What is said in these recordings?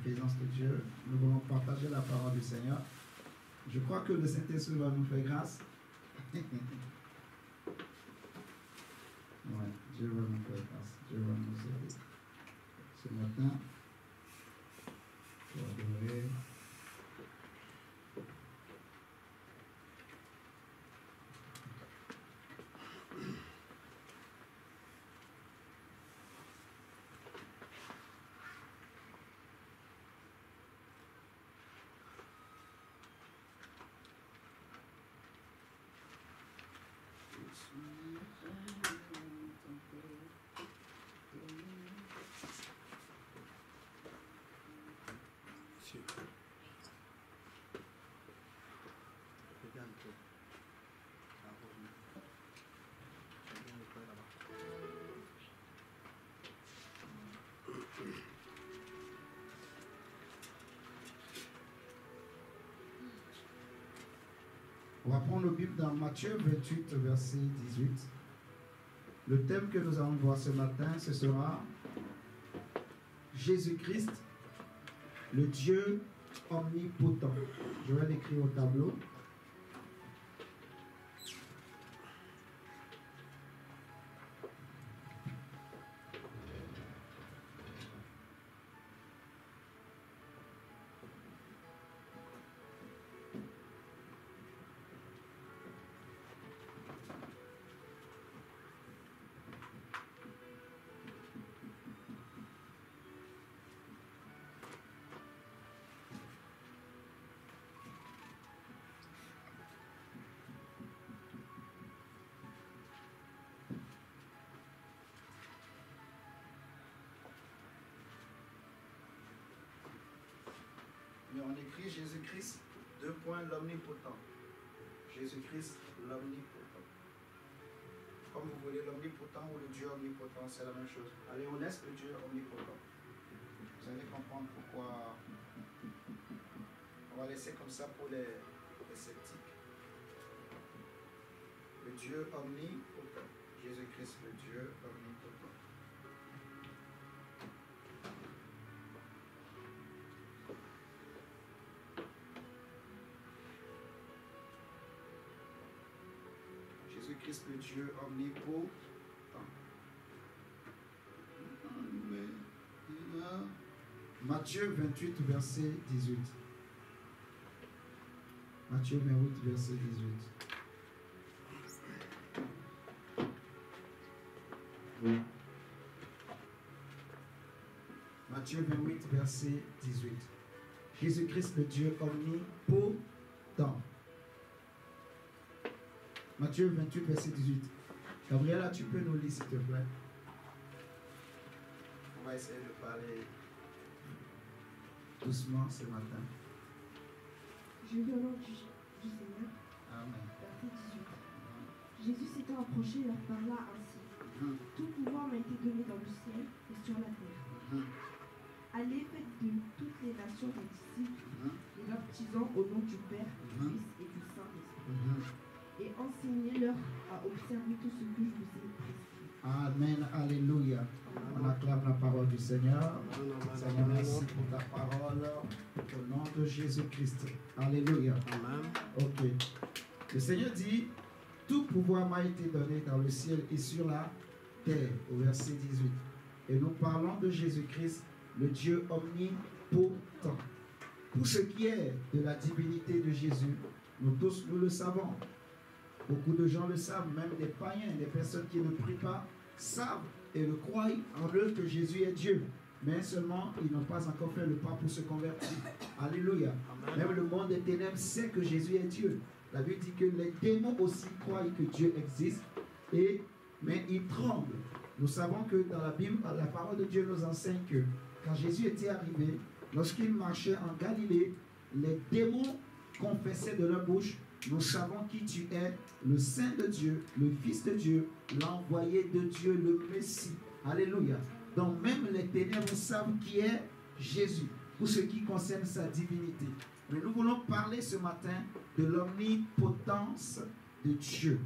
présence de Dieu. Nous voulons partager la parole du Seigneur. Je crois que le Saint-Esprit va nous faire grâce. Ouais, Dieu va nous faire grâce. Dieu va nous aider. Ce matin, pour adorer. On va prendre le Bible dans Matthieu 28, verset 18. Le thème que nous allons voir ce matin, ce sera Jésus-Christ, le Dieu omnipotent. Je vais l'écrire au tableau. Mais on écrit Jésus-Christ, l'omnipotent. Jésus-Christ, l'omnipotent. Comme vous voulez, l'omnipotent ou le Dieu omnipotent, c'est la même chose. Allez, on laisse le Dieu omnipotent. Vous allez comprendre pourquoi. On va laisser comme ça pour les sceptiques. Le Dieu omnipotent. Jésus-Christ, le Dieu omnipotent. Jésus-Christ, le Dieu omnipotent. Matthieu 28, verset 18. Matthieu 28, verset 18. Matthieu 28, verset 18. Jésus-Christ, le Dieu omnipotent. Matthieu 28, verset 18. Gabriela, tu peux nous lire, s'il te plaît. On va essayer de parler doucement ce matin. Je lis au nom du Seigneur. Amen. Verset 18. Jésus s'étant approché leur parla ainsi. Tout pouvoir m'a été donné dans le ciel et sur la terre. Allez, faites de toutes les nations des disciples, les baptisant au nom du Père, du Fils et du Saint-Esprit. Et enseignez-leur à observer tout ce que je vous ai prescrit. Amen, alléluia. On acclame la parole du Seigneur. Seigneur, merci pour ta parole. Au nom de Jésus-Christ. Alléluia. Amen. Ok. Le Seigneur dit, tout pouvoir m'a été donné dans le ciel et sur la terre, au verset 18. Et nous parlons de Jésus-Christ, le Dieu omnipotent. Pour ce qui est de la divinité de Jésus, nous tous, nous le savons. Beaucoup de gens le savent, même des païens, des personnes qui ne prient pas, savent et le croient en eux que Jésus est Dieu. Mais seulement, ils n'ont pas encore fait le pas pour se convertir. Alléluia. Amen. Même le monde des ténèbres sait que Jésus est Dieu. La Bible dit que les démons aussi croient que Dieu existe, mais ils tremblent. Nous savons que dans la Bible, la parole de Dieu nous enseigne que quand Jésus était arrivé, lorsqu'il marchait en Galilée, les démons confessaient de leur bouche: nous savons qui tu es, le Saint de Dieu, le Fils de Dieu, l'envoyé de Dieu, le Messie. Alléluia. Donc même les ténèbres savent qui est Jésus, pour ce qui concerne sa divinité. Mais nous voulons parler ce matin de l'omnipotence de Dieu.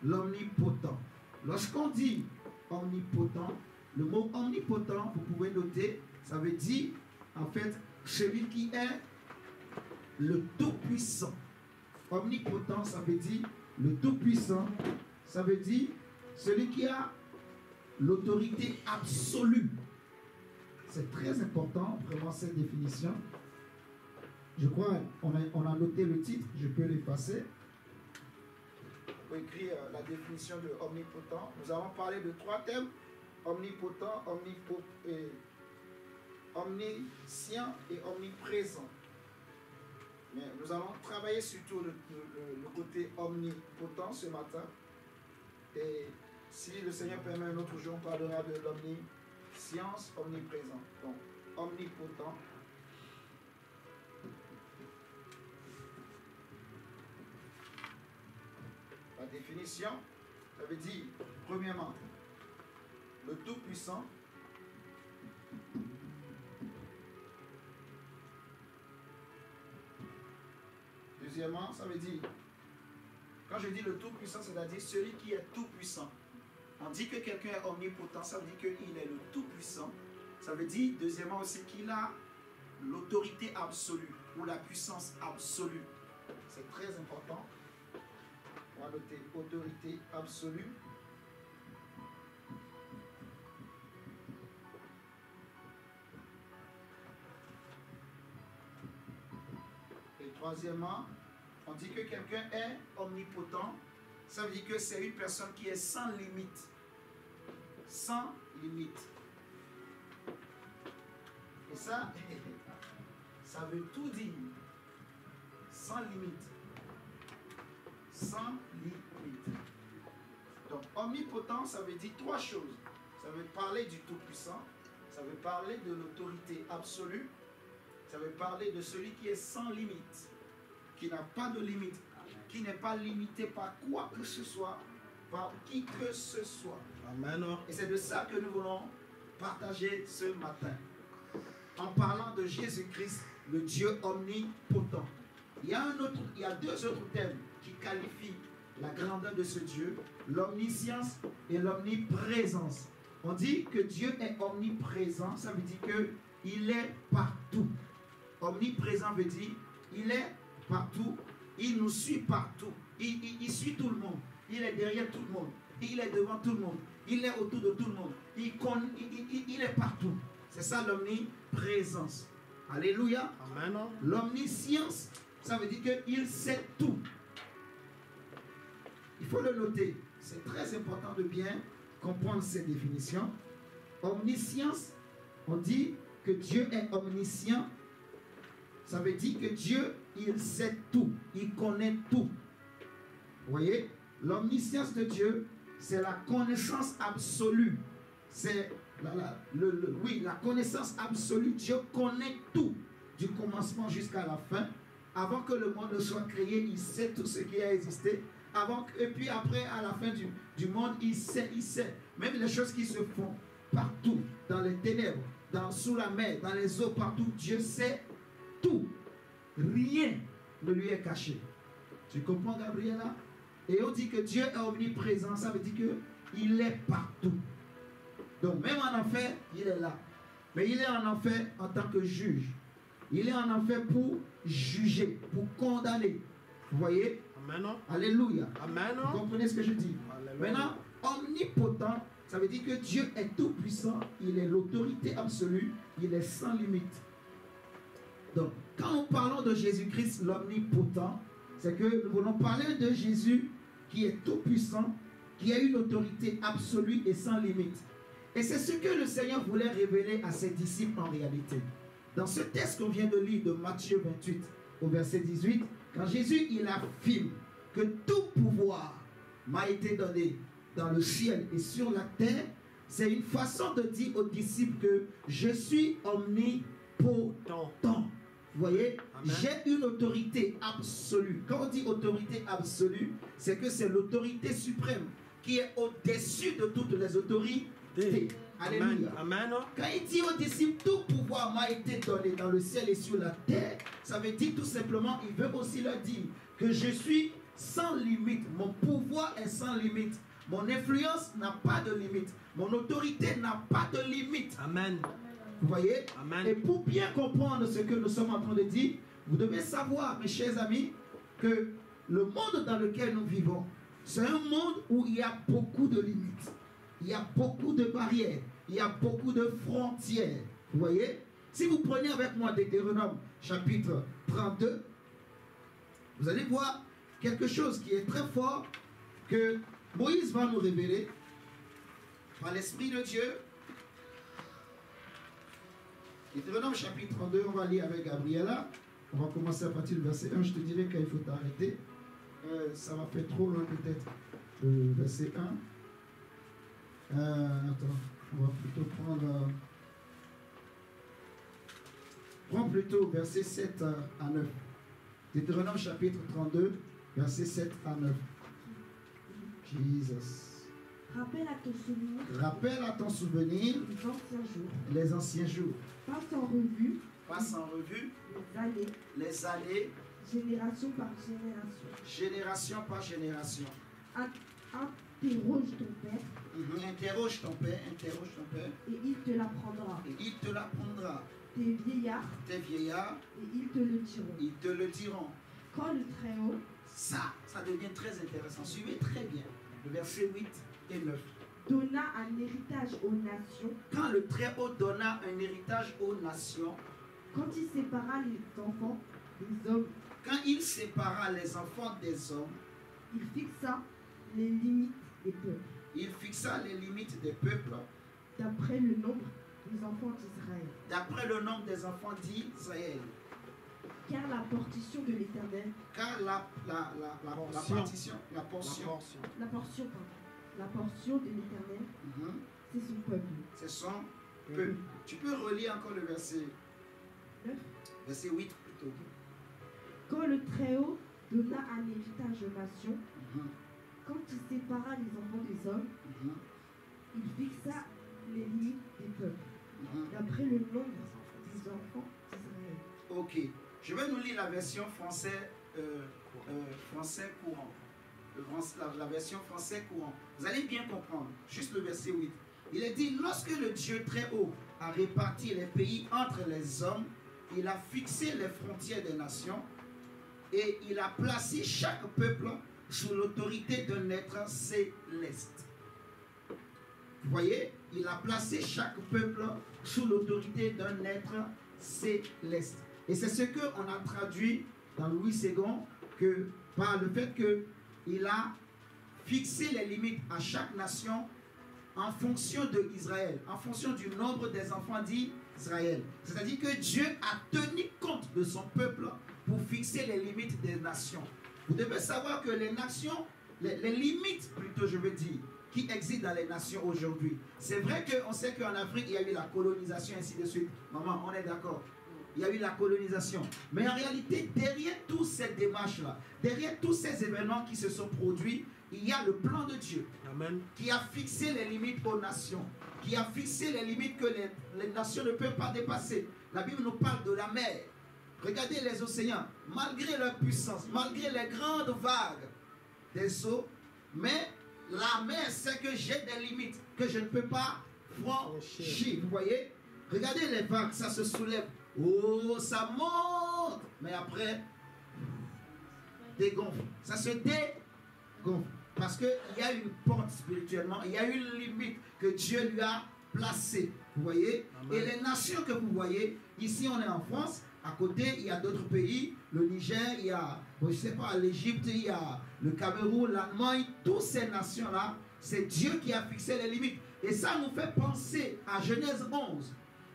L'omnipotent. Lorsqu'on dit omnipotent, le mot omnipotent, vous pouvez noter, ça veut dire en fait celui qui est le Tout-Puissant. Omnipotent, ça veut dire le Tout-Puissant. Ça veut dire celui qui a l'autorité absolue. C'est très important, vraiment, cette définition. Je crois qu'on a noté le titre, je peux l'effacer. Pour écrire la définition de omnipotent. Nous avons parlé de 3 thèmes: omnipotent, omniscient et omniprésent. Mais nous allons travailler surtout le côté omnipotent ce matin. Et si le Seigneur permet un autre jour, on parlera de l'omniscience, omniprésent. Donc, omnipotent. La définition, ça veut dire, premièrement, le Tout-Puissant. Deuxièmement, ça veut dire, quand je dis le Tout-Puissant, c'est-à-dire celui qui est tout-puissant. On dit que quelqu'un est omnipotent, ça veut dire qu'il est le Tout-Puissant. Ça veut dire, deuxièmement aussi, qu'il a l'autorité absolue ou la puissance absolue. C'est très important. On va noter autorité absolue. Et troisièmement, on dit que quelqu'un est omnipotent. Ça veut dire que c'est une personne qui est sans limite. Sans limite. Et ça, ça veut tout dire. Sans limite. Sans limite. Donc, omnipotent, ça veut dire 3 choses. Ça veut parler du Tout-Puissant. Ça veut parler de l'autorité absolue. Ça veut parler de celui qui est sans limite. Qui n'a pas de limite. Qui n'est pas limité par quoi que ce soit. Par qui que ce soit. Amen. Et c'est de ça que nous voulons partager ce matin. En parlant de Jésus-Christ, le Dieu omnipotent. Il y a 2 autres thèmes qui qualifient la grandeur de ce Dieu, l'omniscience et l'omniprésence. On dit que Dieu est omniprésent, ça veut dire qu'il est partout. Omniprésent veut dire il est partout, il nous suit partout, il suit tout le monde, il est derrière tout le monde, il est devant tout le monde, il est autour de tout le monde, il est partout. C'est ça l'omniprésence. Alléluia. Amen. L'omniscience, ça veut dire qu'il sait tout. Il faut le noter. C'est très important de bien comprendre ces définitions. Omniscience, on dit que Dieu est omniscient. Ça veut dire que Dieu, il sait tout. Il connaît tout. Vous voyez? L'omniscience de Dieu, c'est la connaissance absolue. C'est la connaissance absolue. Dieu connaît tout, du commencement jusqu'à la fin. Avant que le monde ne soit créé, il sait tout ce qui a existé. Et puis après, à la fin du monde, il sait. Même les choses qui se font partout, dans les ténèbres, sous la mer, dans les eaux, partout, Dieu sait tout. Rien ne lui est caché. Tu comprends, Gabriela? Et on dit que Dieu est omniprésent, ça veut dire qu'il est partout. Donc même en enfer, il est là. Mais il est en enfer en tant que juge. Il est en enfer pour juger, pour condamner. Vous voyez? Amen. Alléluia. Amen. Vous comprenez ce que je dis? Alléluia. Maintenant, omnipotent, ça veut dire que Dieu est tout puissant. Il est l'autorité absolue. Il est sans limite. Donc, quand nous parlons de Jésus-Christ, l'omnipotent, c'est que nous voulons parler de Jésus qui est tout puissant, qui a une autorité absolue et sans limite. Et c'est ce que le Seigneur voulait révéler à ses disciples en réalité. Dans ce texte qu'on vient de lire de Matthieu 28 au verset 18, quand Jésus il affirme que tout pouvoir m'a été donné dans le ciel et sur la terre, c'est une façon de dire aux disciples que je suis omnipotent. Vous voyez, j'ai une autorité absolue. Quand on dit autorité absolue, c'est que c'est l'autorité suprême qui est au-dessus de toutes les autorités. Alléluia. Amen. Quand il dit aux disciples, tout pouvoir m'a été donné dans le ciel et sur la terre, ça veut dire tout simplement, il veut aussi leur dire que je suis sans limite. Mon pouvoir est sans limite. Mon influence n'a pas de limite. Mon autorité n'a pas de limite. Amen. Vous voyez? Amen. Et pour bien comprendre ce que nous sommes en train de dire, vous devez savoir, mes chers amis, que le monde dans lequel nous vivons, c'est un monde où il y a beaucoup de limites. Il y a beaucoup de barrières. Il y a beaucoup de frontières. Vous voyez? Si vous prenez avec moi Deutéronome chapitre 32, vous allez voir quelque chose qui est très fort que Moïse va nous révéler par l'Esprit de Dieu. Deutéronome chapitre 32, on va lire avec Gabriela. On va commencer à partir du verset 1. Je te dirai quand il faut t'arrêter. Ça va faire trop loin peut-être. Verset 1. Attends, on va plutôt prendre... prends plutôt verset 7 à 9. Deutéronome chapitre 32, verset 7 à 9. Jesus. Rappelle à ton souvenir Rappelle à ton souvenir les anciens jours. les anciens jours. Passe en revue Passe en revue les années, génération par génération. génération par génération. Interroge ton père Interroge ton père, et il te l'apprendra. et il te l'apprendra. Tes vieillards Tes vieillards, et ils te le diront. ils te le diront. Quand le Très-Haut Ça devient très intéressant. Suivez très bien le verset 8 et 9. donna un héritage aux nations, Quand le Très-Haut donna un héritage aux nations, quand il sépara les enfants des hommes, quand il sépara les enfants des hommes, il fixa les limites des peuples, il fixa les limites des peuples d'après le nombre des enfants d'Israël. d'après le nombre des enfants d'Israël. Car la portion de l'Éternel, Car la portion la portion de l'Éternel, c'est son peuple. c'est son peuple. Tu peux relire encore le verset 9. Verset 8 plutôt. Quand le Très-Haut donna un héritage aux nations, quand il sépara les enfants des hommes, il fixa les limites des peuples, d'après le nombre des enfants d'Israël. Ok. Je vais nous lire la version français courant. La version français courant. Vous allez bien comprendre. Juste le verset 8. Il est dit, lorsque le Dieu très haut a réparti les pays entre les hommes, il a fixé les frontières des nations et il a placé chaque peuple sous l'autorité d'un être céleste. Vous voyez, il a placé chaque peuple sous l'autorité d'un être céleste. Et c'est ce qu'on a traduit dans Louis II que par le fait qu'il a fixé les limites à chaque nation en fonction de Israël, en fonction du nombre des enfants d'Israël. C'est-à-dire que Dieu a tenu compte de son peuple pour fixer les limites des nations. Vous devez savoir que les nations, les limites plutôt je veux dire, qui existent dans les nations aujourd'hui. C'est vrai qu'on sait qu'en Afrique, il y a eu la colonisation, ainsi de suite. Maman, on est d'accord. Il y a eu la colonisation. Mais en réalité, derrière toutes ces démarches-là, derrière tous ces événements qui se sont produits, il y a le plan de Dieu. Amen. Qui a fixé les limites aux nations, qui a fixé les limites que les nations ne peuvent pas dépasser. La Bible nous parle de la mer. Regardez les océans, malgré leur puissance, malgré les grandes vagues des eaux, mais la mer sait que j'ai des limites que je ne peux pas franchir. Vous voyez? Regardez les vagues, ça se soulève. Oh, ça monte. Mais après, dégonfle. Ça se dégonfle. Parce qu'il y a une porte spirituellement, il y a une limite que Dieu lui a placée. Vous voyez? Amen. Et les nations que vous voyez, ici on est en France, à côté il y a d'autres pays, le Niger, il y a, bon, je ne sais pas, l'Égypte, il y a le Cameroun, l'Allemagne, toutes ces nations-là, c'est Dieu qui a fixé les limites. Et ça nous fait penser à Genèse 11.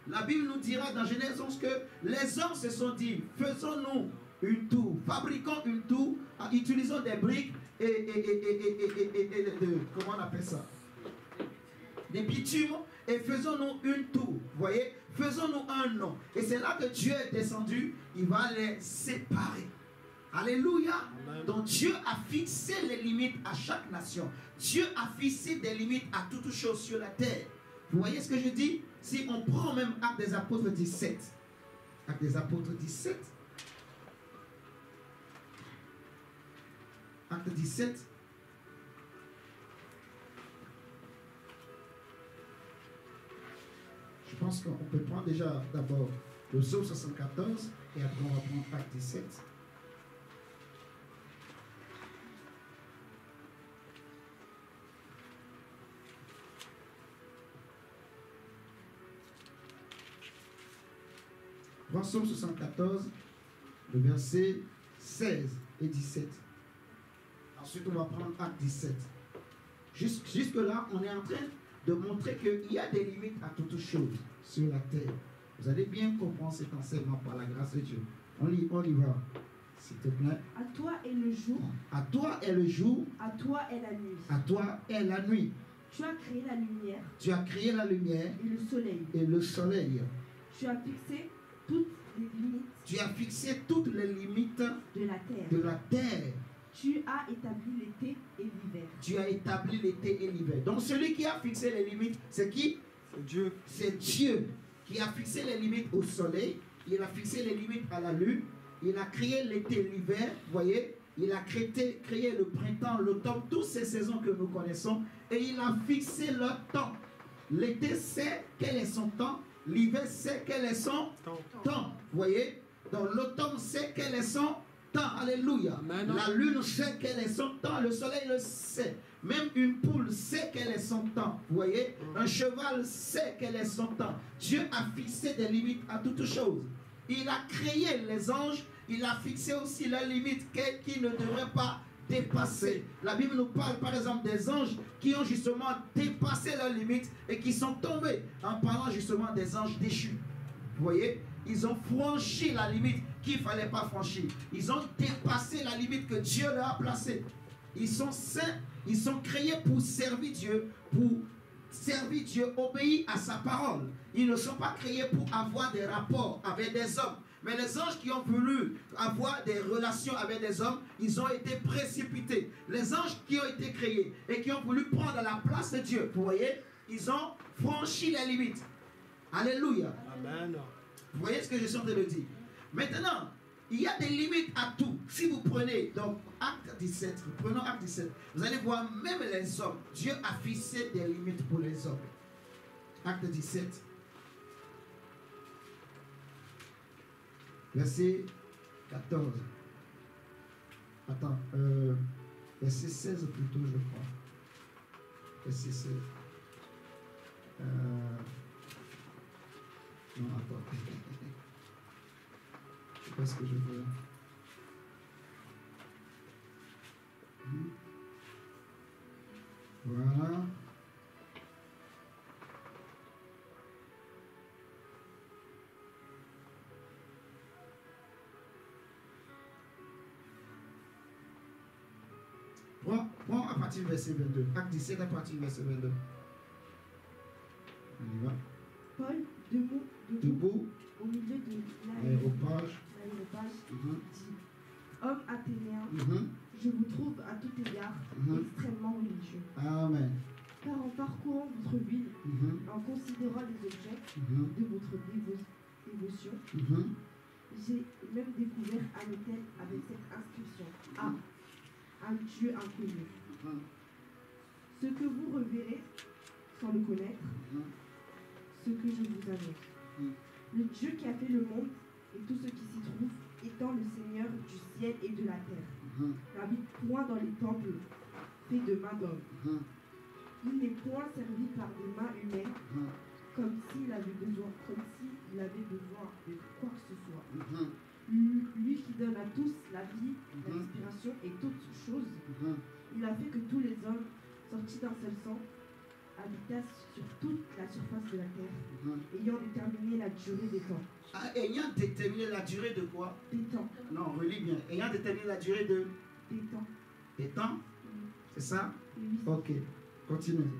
La Bible nous dira dans Genèse 11 que les hommes se sont dit, faisons-nous une tour, fabriquons une tour, utilisons des briques comment on appelle ça? Des bitumes et faisons-nous une tour. Vous voyez? Faisons-nous un nom. Et c'est là que Dieu est descendu, il va les séparer. Alléluia. Amen. Donc Dieu a fixé les limites à chaque nation. Dieu a fixé des limites à toutes choses sur la terre. Vous voyez ce que je dis? Si on prend même Actes des Apôtres 17. Actes des Apôtres 17. Acte 17. Je pense pense qu'on peut prendre déjà d'abord le psaume 74 et après on va prendre Acte 17. Prends psaume 74, le verset 16 et 17. Ensuite, on va prendre Acte 17. Jusque-là, on est en train de montrer qu'il y a des limites à toutes choses sur la terre. Vous allez bien comprendre cet enseignement par la grâce de Dieu. On y va, s'il te plaît. À toi est le jour. À toi est le jour. À toi est la nuit. À toi est la nuit. Tu as créé la lumière. Tu as créé la lumière. Et le soleil. Et le soleil. Tu as fixé toutes les limites. Tu as fixé toutes les limites de la terre. De la terre. Tu as établi l'été et l'hiver. Tu as établi l'été et l'hiver. Donc celui qui a fixé les limites, c'est qui? C'est Dieu. C'est Dieu qui a fixé les limites au soleil. Il a fixé les limites à la lune. Il a créé l'été et l'hiver. Vous voyez? Il a créé le printemps, l'automne, toutes ces saisons que nous connaissons. Et il a fixé leur temps. L'été sait quel est son temps. L'hiver sait quel est son temps. Vous voyez? Donc l'automne sait quel est son temps. Alléluia. Amen. La lune sait quel est son temps. Le soleil le sait. Même une poule sait quel est son temps. Vous voyez? Un cheval sait quel est son temps. Dieu a fixé des limites à toutes choses. Il a créé les anges. Il a fixé aussi leurs limites qui ne devraient pas dépasser. La Bible nous parle par exemple des anges qui ont justement dépassé leurs limites et qui sont tombés en parlant justement des anges déchus. Vous voyez? Ils ont franchi la limite qu'il ne fallait pas franchir. Ils ont dépassé la limite que Dieu leur a placée. Ils sont saints, ils sont créés pour servir Dieu, obéir à sa parole. Ils ne sont pas créés pour avoir des rapports avec des hommes. Mais les anges qui ont voulu avoir des relations avec des hommes, ils ont été précipités. Les anges qui ont été créés et qui ont voulu prendre la place de Dieu, vous voyez, ils ont franchi les limites. Alléluia. Amen. Vous voyez ce que je suis en train de dire? Maintenant, il y a des limites à tout. Si vous prenez donc Acte 17, prenons Acte 17, vous allez voir même les hommes. Dieu a fixé des limites pour les hommes. Acte 17. Verset 14. Attends, verset 16 plutôt, je crois. Verset 16. Non, attends. Je sais pas ce que je veux. Voilà. Prends à partir du verset 22. Acte 17 à partir du verset 22. On y va. Paul, debout au milieu de l'aéropage, dit: Homme athénéen, je vous trouve à tout égard extrêmement religieux. Amen. Car en parcourant votre ville, en considérant les objets de votre dévotion, j'ai même découvert un autel avec cette inscription: un Dieu inconnu. Ce que vous reverrez sans le connaître, ce que je vous annonce. Le Dieu qui a fait le monde et tout ce qui s'y trouve, étant le Seigneur du ciel et de la terre, n'habite point dans les temples faits de mains d'hommes. Il n'est point servi par des mains humaines, comme s'il avait besoin de quoi que ce soit. Lui qui donne à tous la vie, la respiration et toutes choses, il a fait que tous les hommes, sortis d'un seul sang, habitassent sur toute la surface de la terre, ayant déterminé la durée des temps. Ayant déterminé la durée de quoi? Des temps. Non, relis bien. Ayant déterminé la durée de... Des temps. Des temps? C'est ça? Oui. Ok, continue.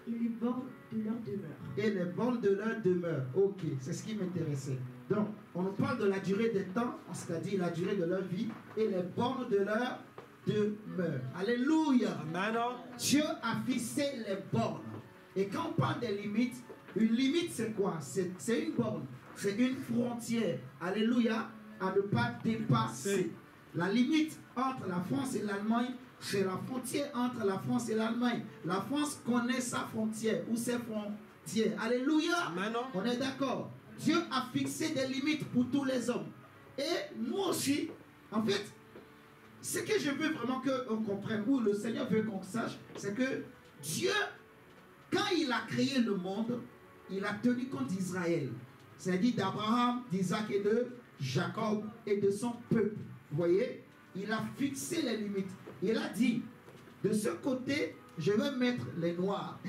Et les bornes de leur demeure. Et les bornes de leur demeure. Ok, c'est ce qui m'intéressait. Donc, on nous parle de la durée des temps, c'est-à-dire la durée de leur vie, et les bornes de leur demeure. Alléluia. Amen. Dieu a fixé les bornes. Et quand on parle des limites, une limite c'est quoi? C'est une borne, c'est une frontière. Alléluia, à ne pas dépasser. La limite entre la France et l'Allemagne, c'est la frontière entre la France et l'Allemagne. La France connaît sa frontière ou ses frontières. Alléluia. Amen. On est d'accord. Dieu a fixé des limites pour tous les hommes. Et nous aussi, en fait, ce que je veux vraiment qu'on comprenne, ou le Seigneur veut qu'on sache, c'est que Dieu, quand il a créé le monde, il a tenu compte d'Israël. C'est-à-dire d'Abraham, d'Isaac et de Jacob et de son peuple. Vous voyez, il a fixé les limites. Il a dit, de ce côté, je vais mettre les Noirs,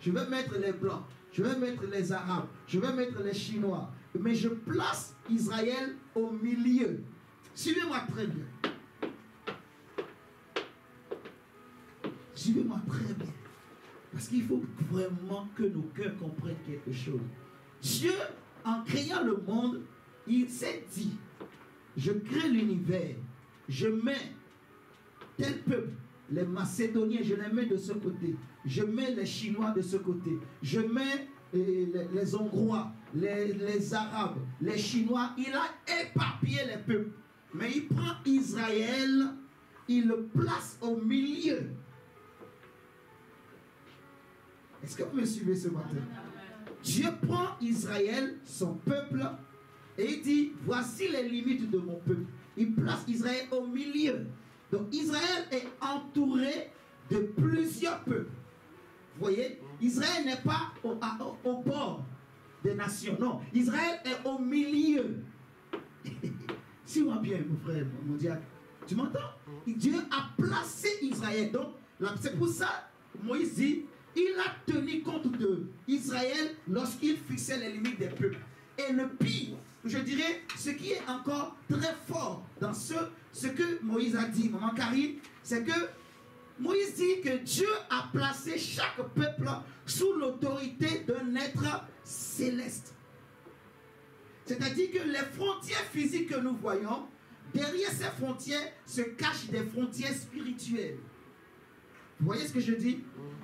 je vais mettre les Blancs, je vais mettre les Arabes, je vais mettre les Chinois. Mais je place Israël au milieu. Suivez-moi très bien. Suivez-moi très bien. Parce qu'il faut vraiment que nos cœurs comprennent quelque chose. Dieu, en créant le monde, il s'est dit, je crée l'univers, je mets tel peuple, les Macédoniens, je les mets de ce côté, je mets les Chinois de ce côté, je mets les Hongrois, les Arabes, les Chinois. Il a éparpillé les peuples. Mais il prend Israël, il le place au milieu. Est-ce que vous me suivez ce matin? Dieu prend Israël, son peuple, et il dit, voici les limites de mon peuple. Il place Israël au milieu. Donc Israël est entouré de plusieurs peuples. Vous voyez, Israël n'est pas au bord des nations. Non, Israël est au milieu. Suis-moi bien, mon frère, mon diacre. Tu m'entends? Dieu a placé Israël. Donc, c'est pour ça, Moïse dit, il a tenu compte d'Israël lorsqu'il fixait les limites des peuples. Et le pire, je dirais, ce qui est encore très fort dans ce que Moïse a dit, maman Karine, c'est que Moïse dit que Dieu a placé chaque peuple sous l'autorité d'un être céleste. C'est-à-dire que les frontières physiques que nous voyons, derrière ces frontières se cachent des frontières spirituelles. Vous voyez ce que je dis?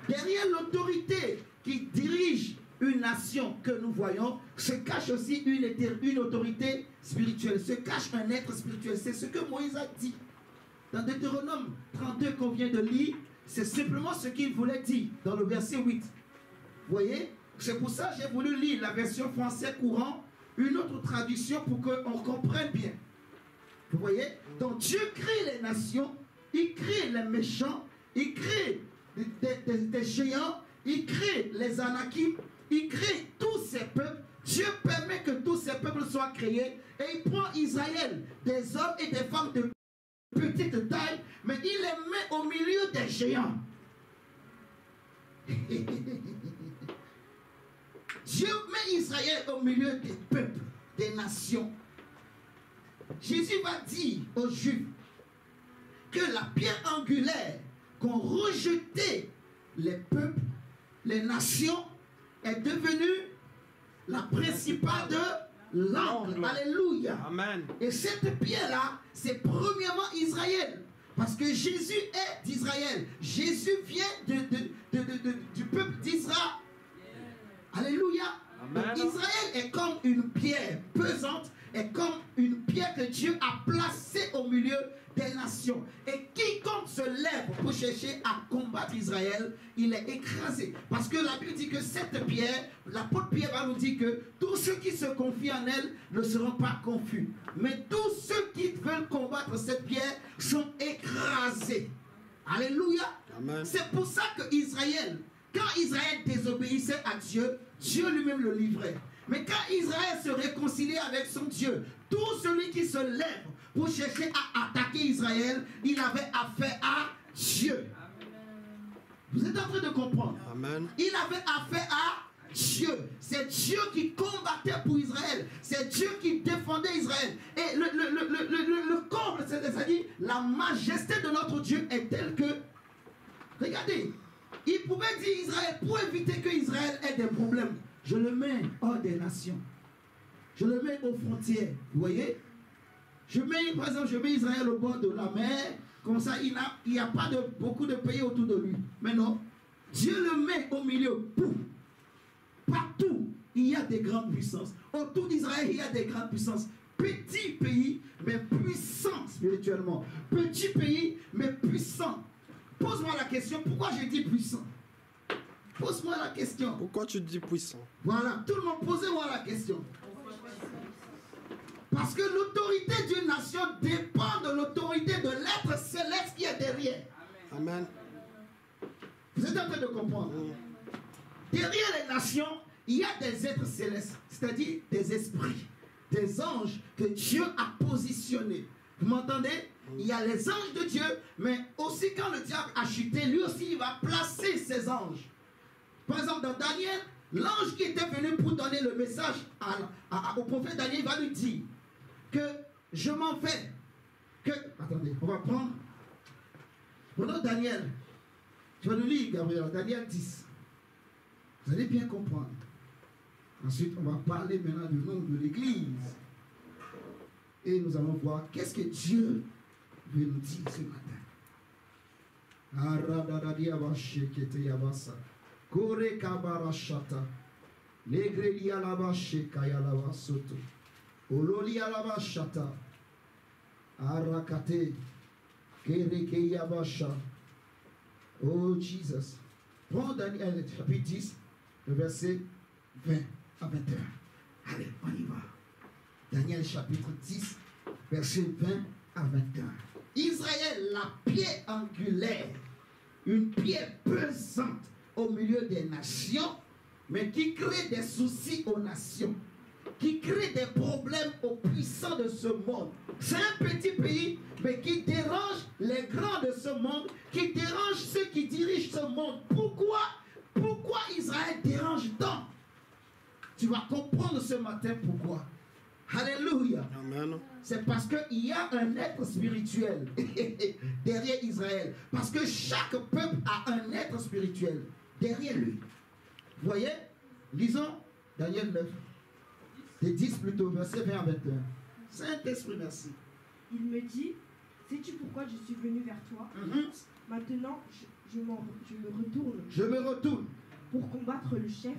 Derrière l'autorité qui dirige une nation que nous voyons, se cache aussi une autorité spirituelle, se cache un être spirituel. C'est ce que Moïse a dit. Dans Deutéronome 32 qu'on vient de lire, c'est simplement ce qu'il voulait dire dans le verset 8. Vous voyez? C'est pour ça que j'ai voulu lire la version français courant, une autre traduction pour qu'on comprenne bien. Vous voyez? Donc Dieu crée les nations, il crée les méchants, il crée des géants, il crée les Anakim, il crée tous ces peuples. Dieu permet que tous ces peuples soient créés et il prend Israël, des hommes et des femmes de petite taille, mais il les met au milieu des géants. Dieu met Israël au milieu des peuples, des nations. Jésus va dire aux Juifs que la pierre angulaire qu'ont rejeté les peuples, les nations, est devenue la principale de l'angle. Alléluia. Amen. Et cette pierre-là, c'est premièrement Israël. Parce que Jésus est d'Israël. Jésus vient du peuple d'Israël. Alléluia. Amen. Donc, Israël est comme une pierre pesante, est comme une pierre que Dieu a placée au milieu des nations. Et quiconque se lève pour chercher à combattre Israël, il est écrasé. Parce que la Bible dit que cette pierre, l'apôtre Pierre va nous dire que tous ceux qui se confient en elle ne seront pas confus. Mais tous ceux qui veulent combattre cette pierre sont écrasés. Alléluia. C'est pour ça que Israël, quand Israël désobéissait à Dieu, Dieu lui-même le livrait. Mais quand Israël se réconciliait avec son Dieu, tout celui qui se lève pour chercher à attaquer Israël, il avait affaire à Dieu. Vous êtes en train de comprendre? Amen. Il avait affaire à Dieu. C'est Dieu qui combattait pour Israël. C'est Dieu qui défendait Israël. Et le comble, c'est-à-dire la majesté de notre Dieu est telle que, regardez, il pouvait dire Israël, pour éviter que Israël ait des problèmes, je le mets hors des nations. Je le mets aux frontières. Vous voyez? Par exemple, je mets Israël au bord de la mer. Comme ça, il n'y a pas beaucoup de pays autour de lui. Mais non. Dieu le met au milieu. Pouf. Partout, il y a des grandes puissances. Autour d'Israël, il y a des grandes puissances. Petit pays, mais puissant spirituellement. Petit pays, mais puissant. Pose-moi la question, pourquoi j'ai dit puissant? Pose-moi la question. Pourquoi tu dis puissant? Voilà, tout le monde, posez-moi la question. Parce que l'autorité d'une nation dépend de l'autorité de l'être céleste qui est derrière. Amen. Vous êtes en train de comprendre? Derrière les nations, il y a des êtres célestes, c'est-à-dire des esprits, des anges que Dieu a positionnés. Vous m'entendez? Il y a les anges de Dieu, mais aussi quand le diable a chuté, lui aussi il va placer ses anges. Par exemple, dans Daniel, l'ange qui était venu pour donner le message au prophète Daniel, il va lui dire que je m'en vais. Attendez, on va prendre. Prenons Daniel. Tu vas nous lire, Gabriel, Daniel 10. Vous allez bien comprendre. Ensuite, on va parler maintenant du nom de l'Église. Et nous allons voir qu'est-ce que Dieu veut nous dire ce matin. Kore kabarashata. Negreli alabashe kayalava soto. Ololi alabashata. Arakate. Kereke yabasha. Oh Jesus. Prends Daniel chapitre 10, le verset 20 à 21. Allez, on y va. Daniel chapitre 10, verset 20 à 21. Israël, la pierre angulaire, une pierre pesante au milieu des nations, mais qui crée des soucis aux nations, qui crée des problèmes aux puissants de ce monde. C'est un petit pays, mais qui dérange les grands de ce monde, qui dérange ceux qui dirigent ce monde. Pourquoi Israël dérange tant? Tu vas comprendre ce matin pourquoi. Alléluia. Amen. C'est parce qu'il y a un être spirituel derrière Israël. Parce que chaque peuple a un être spirituel derrière lui. Vous voyez? Lisons Daniel 9. De 10 plutôt, verset 20 à 21. Saint-Esprit, merci. Il me dit, sais-tu pourquoi je suis venu vers toi? Maintenant, je me retourne. Pour combattre le chef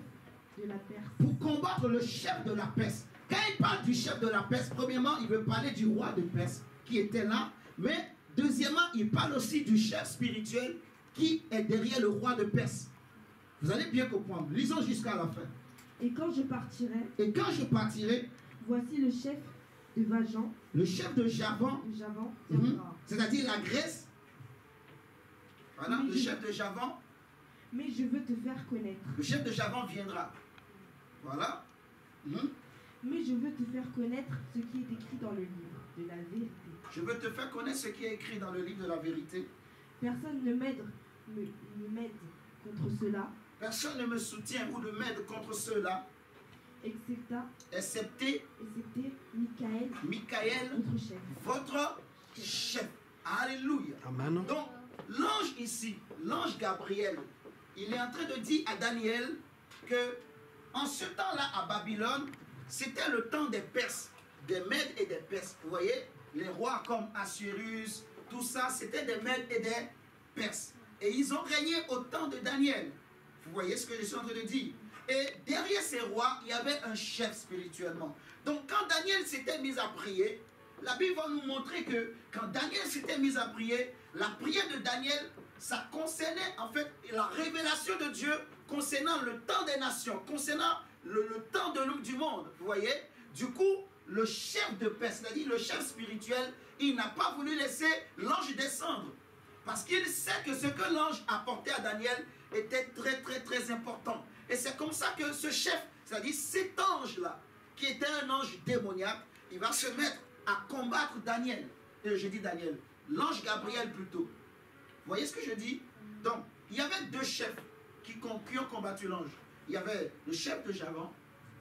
de la Perse. Pour combattre le chef de la Perse. Quand il parle du chef de la Perse, premièrement, il veut parler du roi de Perse qui était là. Mais deuxièmement, il parle aussi du chef spirituel qui est derrière le roi de Perse. Vous allez bien comprendre. Lisons jusqu'à la fin. Et quand je partirai, voici le chef de Vajan. Le chef de Javan. C'est-à-dire la Grèce. Voilà, le chef de Javan. Mais je veux te faire connaître. Le chef de Javan viendra. Voilà. Mais je veux te faire connaître ce qui est écrit dans le livre de la vérité. Je veux te faire connaître ce qui est écrit dans le livre de la vérité. Personne ne m'aide contre cela. Personne ne me soutient ou ne m'aide contre cela. Excepté Michael, votre chef. Alléluia. Amen. Donc, l'ange ici, l'ange Gabriel, il est en train de dire à Daniel que en ce temps-là à Babylone, c'était le temps des Perses, des Mèdes et des Perses. Vous voyez, les rois comme Assuérus, tout ça, c'était des Mèdes et des Perses. Et ils ont régné au temps de Daniel. Vous voyez ce que je suis en train de dire? Et derrière ces rois, il y avait un chef spirituellement. Donc quand Daniel s'était mis à prier, la Bible va nous montrer que quand Daniel s'était mis à prier, la prière de Daniel, ça concernait en fait la révélation de Dieu concernant le temps des nations, concernant le temps du monde. Vous voyez? Du coup, le chef de paix, c'est-à-dire le chef spirituel, il n'a pas voulu laisser l'ange descendre. Parce qu'il sait que ce que l'ange apportait à Daniel était très très très important. Et c'est comme ça que ce chef, c'est-à-dire cet ange-là, qui était un ange démoniaque, il va se mettre à combattre Daniel. Et je dis Daniel, l'ange Gabriel plutôt. Vous voyez ce que je dis? Donc, il y avait deux chefs qui ont combattu l'ange. Il y avait le chef de Javan,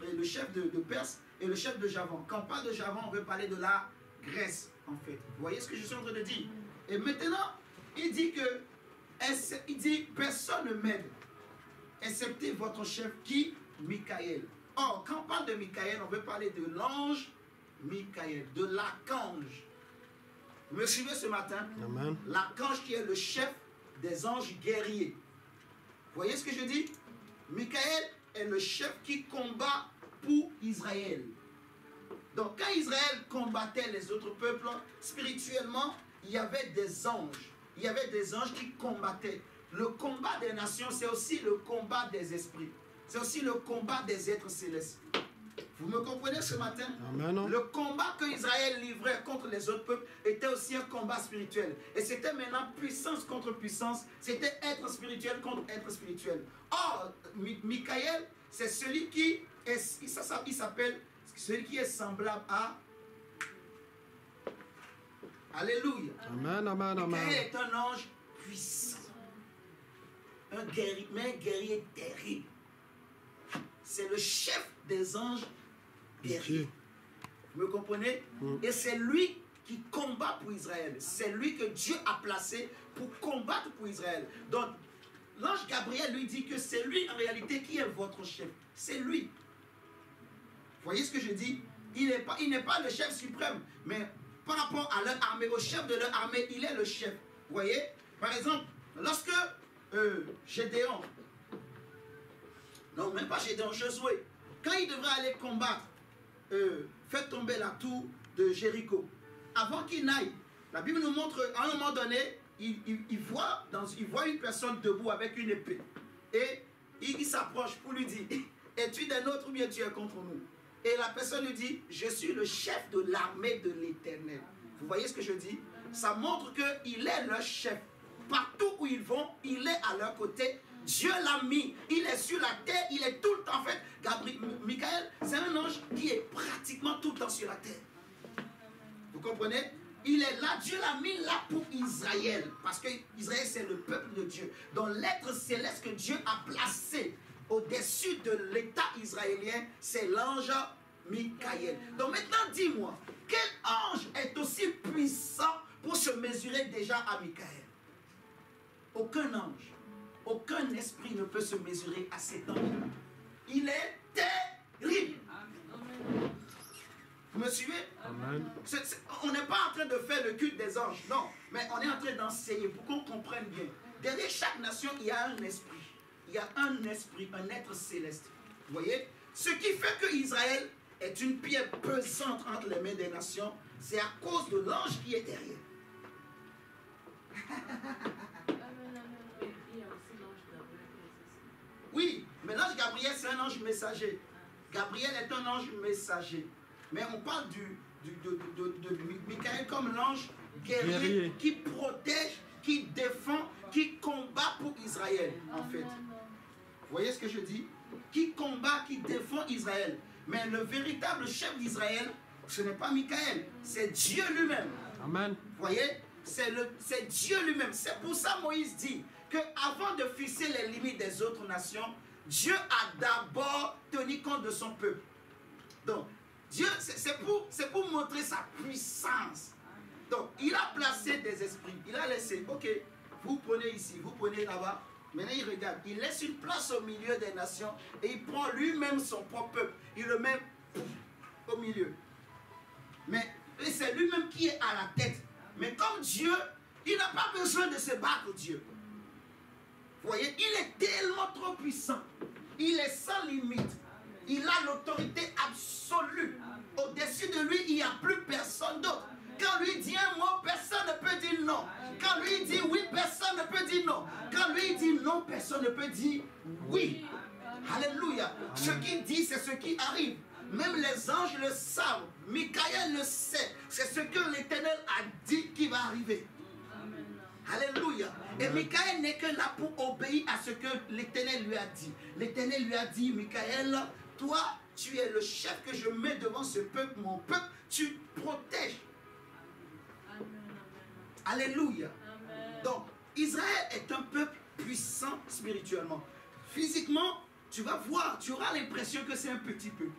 le chef de Perse et le chef de Javan. Quand on parle de Javan, on veut parler de la Grèce, en fait. Vous voyez ce que je suis en train de dire? Et maintenant, il dit que, personne ne m'aide, excepté votre chef qui? Michael. Or, quand on parle de Michael, on veut parler de l'ange Michael, de l'archange. Vous me suivez ce matin? Amen. L'archange qui est le chef des anges guerriers. Vous voyez ce que je dis? Michael est le chef qui combat pour Israël. Donc quand Israël combattait les autres peuples, spirituellement, il y avait des anges. Il y avait des anges qui combattaient. le combat des nations, c'est aussi le combat des esprits. C'est aussi le combat des êtres célestes. Vous me comprenez ce matin? Amen. Le combat que Israël livrait contre les autres peuples était aussi un combat spirituel. Et c'était maintenant puissance contre puissance. C'était être spirituel contre être spirituel. Or, Michaël, c'est celui qui est, il s'appelle celui qui est semblable à... Alléluia. Amen, amen, amen. Michaël est un ange puissant. Un guerrier terrible. C'est le chef des anges guerriers. Vous me comprenez? Et c'est lui qui combat pour Israël. C'est lui que Dieu a placé pour combattre pour Israël. Donc, l'ange Gabriel lui dit que c'est lui en réalité qui est votre chef. C'est lui. Vous voyez ce que je dis? Il n'est pas le chef suprême, mais par rapport à leur armée, au chef de leur armée, il est le chef. Vous voyez? Par exemple, lorsque Gédéon, non, même pas Gédéon, Josué, quand il devrait aller combattre, faire tomber la tour de Jéricho, avant qu'il n'aille, la Bible nous montre, à un moment donné, il voit une personne debout avec une épée. Et il s'approche pour lui dire, es-tu des nôtres ou bien tu es contre nous? Et la personne lui dit, je suis le chef de l'armée de l'Éternel. Vous voyez ce que je dis? Ça montre qu'il est leur chef. Partout où ils vont, il est à leur côté. Dieu l'a mis, il est sur la terre, il est tout le temps. En fait, Michaël, c'est un ange qui est pratiquement tout le temps sur la terre. Vous comprenez? Il est là, Dieu l'a mis là pour Israël. Parce que Israël, c'est le peuple de Dieu. Donc l'être céleste que Dieu a placé au-dessus de l'État israélien, c'est l'ange Michaël. Donc maintenant, dis-moi, quel ange est aussi puissant pour se mesurer déjà à Michaël? Aucun ange. Aucun esprit ne peut se mesurer à cet ange. Il est terrible. Vous me suivez? Amen. On n'est pas en train de faire le culte des anges, non. Mais on est en train d'enseigner pour qu'on comprenne bien. Derrière chaque nation, il y a un esprit. Il y a un esprit, un être céleste. Vous voyez? Ce qui fait que Israël est une pierre pesante entre les mains des nations, c'est à cause de l'ange qui est derrière. Oui, mais l'ange Gabriel, c'est un ange messager. Gabriel est un ange messager. Mais on parle de Michaël comme l'ange guerrier qui protège, qui défend, qui combat pour Israël, en fait. Vous voyez ce que je dis? Qui combat, qui défend Israël. Mais le véritable chef d'Israël, ce n'est pas Michaël, c'est Dieu lui-même. Amen. Vous voyez? C'est Dieu lui-même. C'est pour ça Moïse dit qu'avant de fixer les limites des autres nations, Dieu a d'abord tenu compte de son peuple. Donc, Dieu, c'est pour montrer sa puissance. Donc, il a placé des esprits. Il a laissé, ok, vous prenez ici, vous prenez là-bas. Maintenant, il regarde. Il laisse une place au milieu des nations et il prend lui-même son propre peuple. Il le met au milieu. Mais c'est lui-même qui est à la tête. Mais comme Dieu, il n'a pas besoin de se battre, Dieu. Vous voyez, il est tellement trop puissant. Il est sans limite. Il a l'autorité absolue. Au-dessus de lui, il n'y a plus personne d'autre. Quand lui dit un mot, personne ne peut dire non. Quand lui dit oui, personne ne peut dire non. Quand lui dit non, personne ne peut dire oui. Alléluia. Ce qu'il dit, c'est ce qui arrive. Même les anges le savent. Michaël le sait. C'est ce que l'Éternel a dit qui va arriver. Alléluia. Et Michaël n'est que là pour obéir à ce que l'Éternel lui a dit. L'Éternel lui a dit, Michaël, toi, tu es le chef que je mets devant ce peuple, mon peuple, tu protèges. Alléluia. Donc, Israël est un peuple puissant spirituellement. Physiquement, tu vas voir, tu auras l'impression que c'est un petit peuple.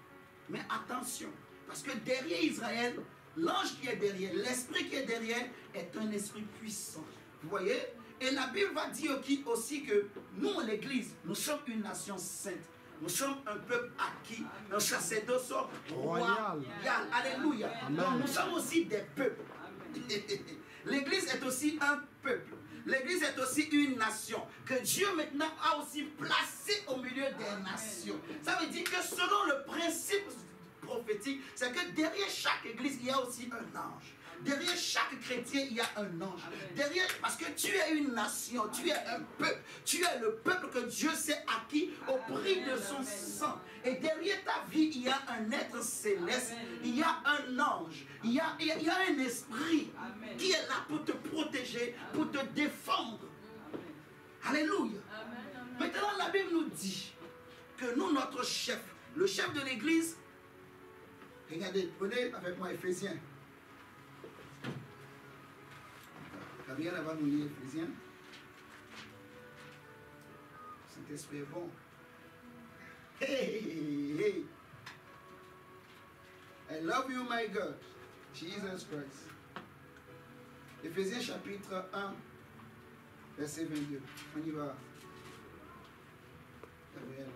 Mais attention, parce que derrière Israël, l'ange qui est derrière, l'esprit qui est derrière, est un esprit puissant. Vous voyez? Et la Bible va dire aussi que nous, l'Église, nous sommes une nation sainte. Nous sommes un peuple acquis, un sacerdoce royal. Alléluia. Donc nous sommes aussi des peuples. L'Église est aussi un peuple. L'Église est aussi une nation que Dieu maintenant a aussi placée au milieu des nations. Ça veut dire que selon le principe prophétique, c'est que derrière chaque église, il y a aussi un ange. Derrière chaque chrétien, il y a un ange. Derrière, parce que tu es une nation, tu es un peuple. Tu es le peuple que Dieu s'est acquis au prix de son sang. Et derrière ta vie, il y a un être céleste, il y a un ange, il y a un esprit qui est là pour te protéger, pour te défendre. Alléluia. Maintenant, la Bible nous dit que nous, notre chef, le chef de l'église, regardez, prenez avec moi Éphésiens. Gabriel va nous lire Éphésiens. Saint-Esprit est bon. Hey, hey. I love you, my God. Jesus Christ. Éphésiens chapitre 1, verset 22. On y va. Gabriel.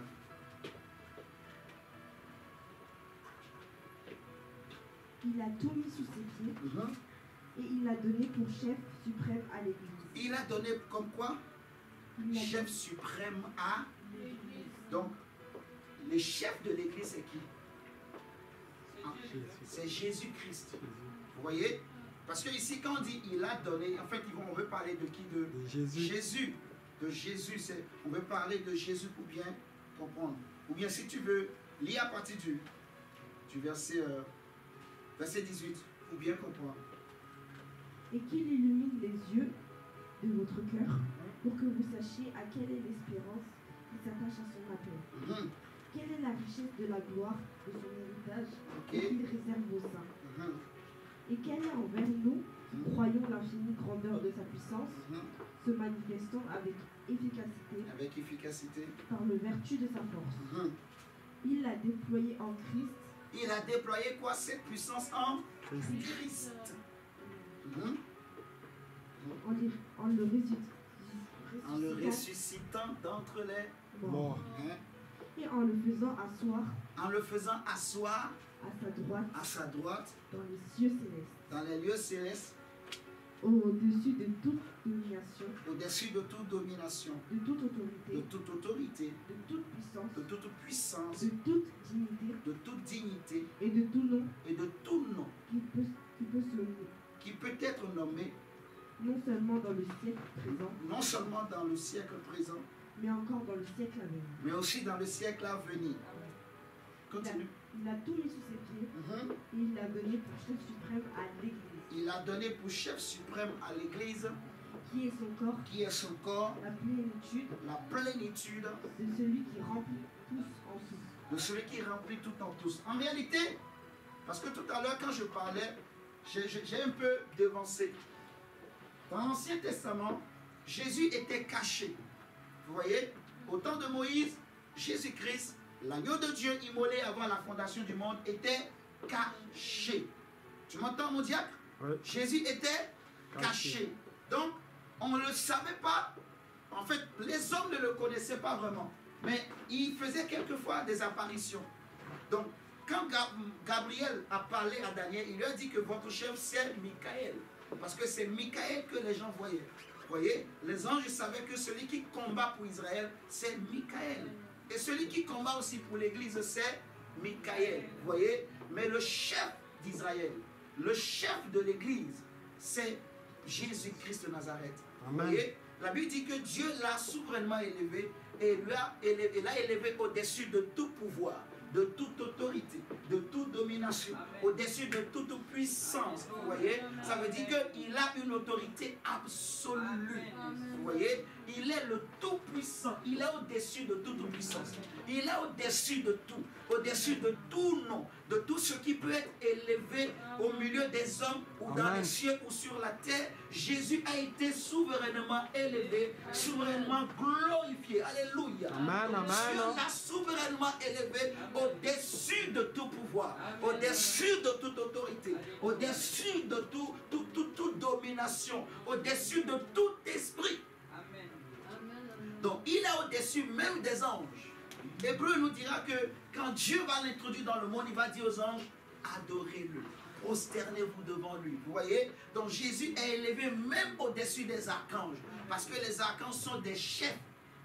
Il a tout mis sous ses pieds et il l'a donné pour chef suprême à l'église. Il a donné comme quoi? Chef suprême à l'église. Donc, le chef de l'église, c'est qui? C'est Jésus-Christ. Vous voyez? Parce que ici, quand on dit il a donné, en fait, on veut parler de qui? De Jésus. Jésus. De Jésus. On veut parler de Jésus pour bien comprendre. Ou bien, si tu veux, lire à partir du verset 18, pour bien comprendre. Et qu'il illumine les yeux de votre cœur pour que vous sachiez à quelle est l'espérance qui s'attache à son appel. Quelle est la richesse de la gloire de son héritage qu'il réserve aux saints. Et quelle est envers nous, qui croyons l'infinie grandeur de sa puissance, se manifestant avec efficacité, par le vertu de sa force. Il l'a déployé en Christ. Il a déployé quoi? Cette puissance en Christ. En le ressuscitant d'entre les morts. Et en le faisant asseoir. En le faisant asseoir à sa droite. Dans les cieux célestes. Dans les lieux célestes. Au-dessus de toute domination. Au-dessus de toute domination. De toute autorité. De toute autorité. De toute puissance. De toute puissance. De toute dignité. De toute dignité. Et de tout nom. Et de tout nom. Qui peut être nommé. Non seulement dans le siècle présent. Non seulement dans le siècle présent. Mais encore dans le siècle à venir. Mais aussi dans le siècle à venir. Continue. Il a tout mis sous ses pieds. Et il l'a donné pour chef suprême à l'église. Il a donné pour chef suprême à l'église. Qui est son corps. Qui est son corps. La plénitude. La plénitude. De celui qui remplit tous en tous. De celui qui remplit tout en tous. En réalité, parce que tout à l'heure quand je parlais, j'ai un peu devancé. Dans l'Ancien Testament, Jésus était caché. Vous voyez, au temps de Moïse, Jésus-Christ, l'agneau de Dieu immolé avant la fondation du monde, était caché. Tu m'entends, mon diacre? Oui. Jésus était caché. Donc, on ne le savait pas. En fait, les hommes ne le connaissaient pas vraiment. Mais il faisait quelquefois des apparitions. Donc, quand Gabriel a parlé à Daniel, il lui a dit que votre chef, c'est Michael. Parce que c'est Michael que les gens voyaient. Vous voyez, les anges savaient que celui qui combat pour Israël, c'est Michael. Et celui qui combat aussi pour l'église, c'est Michael. Vous voyez, mais le chef d'Israël, le chef de l'église, c'est Jésus-Christ de Nazareth. Amen. Vous voyez, la Bible dit que Dieu l'a souverainement élevé et l'a élevé au-dessus de tout pouvoir, de toute autorité, de toute domination, au-dessus de toute puissance. Vous voyez, ça veut dire qu'il a une autorité absolue. Vous voyez, il est le tout-puissant, il est au-dessus de toute puissance. Il est au-dessus de tout nom, de tout ce qui peut être élevé au milieu des hommes ou dans les cieux ou sur la terre. Jésus a été souverainement élevé, souverainement glorifié. Alléluia. Dieu l'a souverainement élevé au-dessus de tout pouvoir, au-dessus de toute autorité, au-dessus de toute domination, au-dessus de tout esprit. Donc il est au-dessus même des anges. Hébreu nous dira que quand Dieu va l'introduire dans le monde, il va dire aux anges, adorez-le, prosternez-vous devant lui. Vous voyez? Donc Jésus est élevé même au-dessus des archanges, parce que les archanges sont des chefs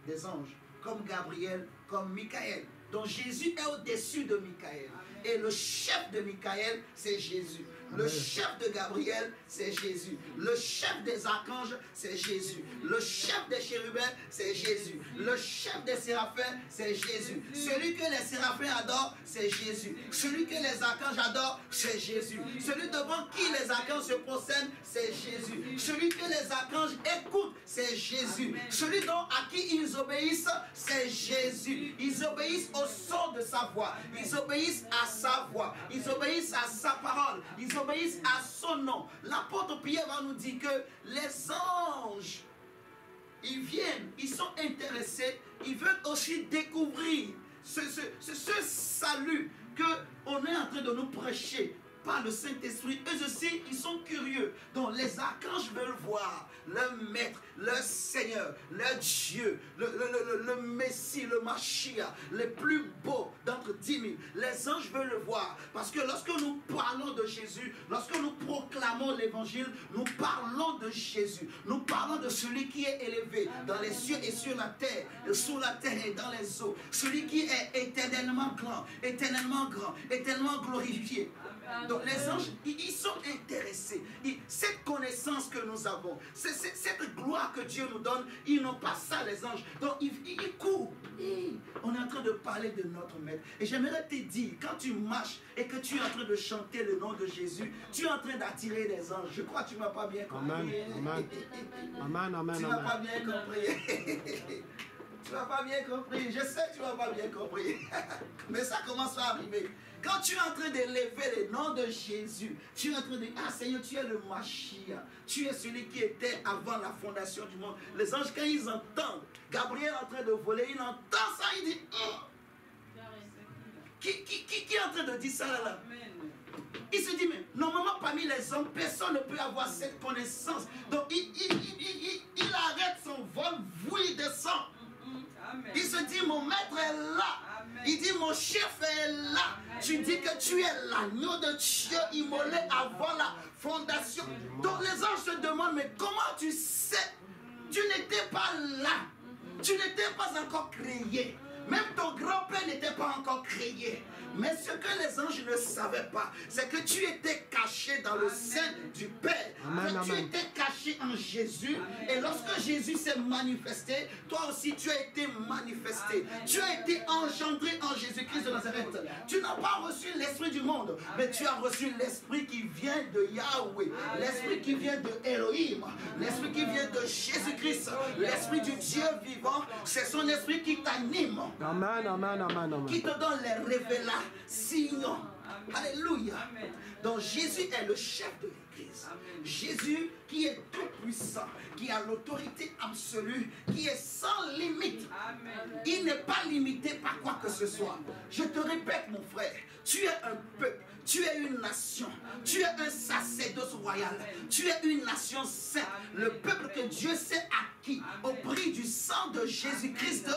des anges, comme Gabriel, comme Michael. Donc Jésus est au-dessus de Michael. Et le chef de Michael, c'est Jésus. Le chef de Gabriel, c'est Jésus. Le chef des archanges, c'est Jésus. Le chef des chérubins, c'est Jésus. Le chef des séraphins, c'est Jésus. Celui que les séraphins adorent, c'est Jésus. Celui que les archanges adorent, c'est Jésus. Celui devant qui les archanges se procèdent, c'est Jésus. Celui que les archanges écoutent, c'est Jésus. Celui à qui ils obéissent, c'est Jésus. Ils obéissent au son de sa voix. Ils obéissent à sa voix. Ils obéissent à sa parole. Ils obéissent à son nom. L'apôtre Pierre va nous dire que les anges, ils viennent, ils sont intéressés, ils veulent aussi découvrir ce salut qu'on est en train de nous prêcher par le Saint-Esprit. Eux aussi, ils sont curieux. Donc les archanges veulent voir le Maître, le Seigneur, le Dieu, le Messie, le Mashiach, les plus beaux d'entre 10 000. Les anges veulent le voir. Parce que lorsque nous parlons de Jésus, lorsque nous proclamons l'Évangile, nous parlons de Jésus. Nous parlons de celui qui est élevé dans les cieux et sur la terre, sous la terre et dans les eaux. Celui qui est éternellement grand, éternellement glorifié. Donc les anges, ils sont intéressés. Cette connaissance que nous avons, cette gloire que Dieu nous donne, ils n'ont pas ça les anges. Donc ils courent. On est en train de parler de notre Maître. Et j'aimerais te dire, quand tu marches et que tu es en train de chanter le nom de Jésus, tu es en train d'attirer des anges. Je crois que tu ne m'as pas bien compris. Amen. Tu n'as pas bien compris. Tu n'as pas bien compris. Je sais que tu n'as pas bien compris. Mais ça commence à arriver. Quand tu es en train d'élever le nom de Jésus, tu es en train de dire, ah Seigneur, tu es le Mashiach. Tu es celui qui était avant la fondation du monde. Les anges, quand ils entendent Gabriel en train de voler, ils entendent ça, ils disent, qui est en train de dire ça là? Il se dit, mais normalement parmi les hommes, personne ne peut avoir cette connaissance. Donc il arrête son vol, vous il descend. Il se dit, mon maître est là. Il dit, mon chef est là. Tu dis que tu es l'agneau de Dieu immolé avant la fondation. Donc les anges se demandent, mais comment tu sais? Tu n'étais pas là. Tu n'étais pas encore créé. Même ton grand-père n'était pas encore créé. Mais ce que les anges ne savaient pas, c'est que tu étais caché dans le sein du Père. Que tu étais caché en Jésus. Et lorsque Jésus s'est manifesté, toi aussi tu as été manifesté. Tu as été engendré en Jésus-Christ de Nazareth. Tu n'as pas reçu l'esprit du monde, mais tu as reçu l'esprit qui vient de Yahweh. L'esprit qui vient de Elohim. L'esprit qui vient de Jésus-Christ. L'esprit du Dieu vivant. C'est son esprit qui t'anime. Amen. Qui te donne les révélations. Alléluia. Donc Jésus est le chef de l'Église. Jésus qui est tout puissant, qui a l'autorité absolue, qui est sans limite. Il n'est pas limité par quoi que ce soit. Je te répète mon frère, tu es un peuple. Tu es une nation, tu es un sacerdoce royal, tu es une nation sainte, le peuple que Dieu s'est acquis au prix du sang de Jésus-Christ.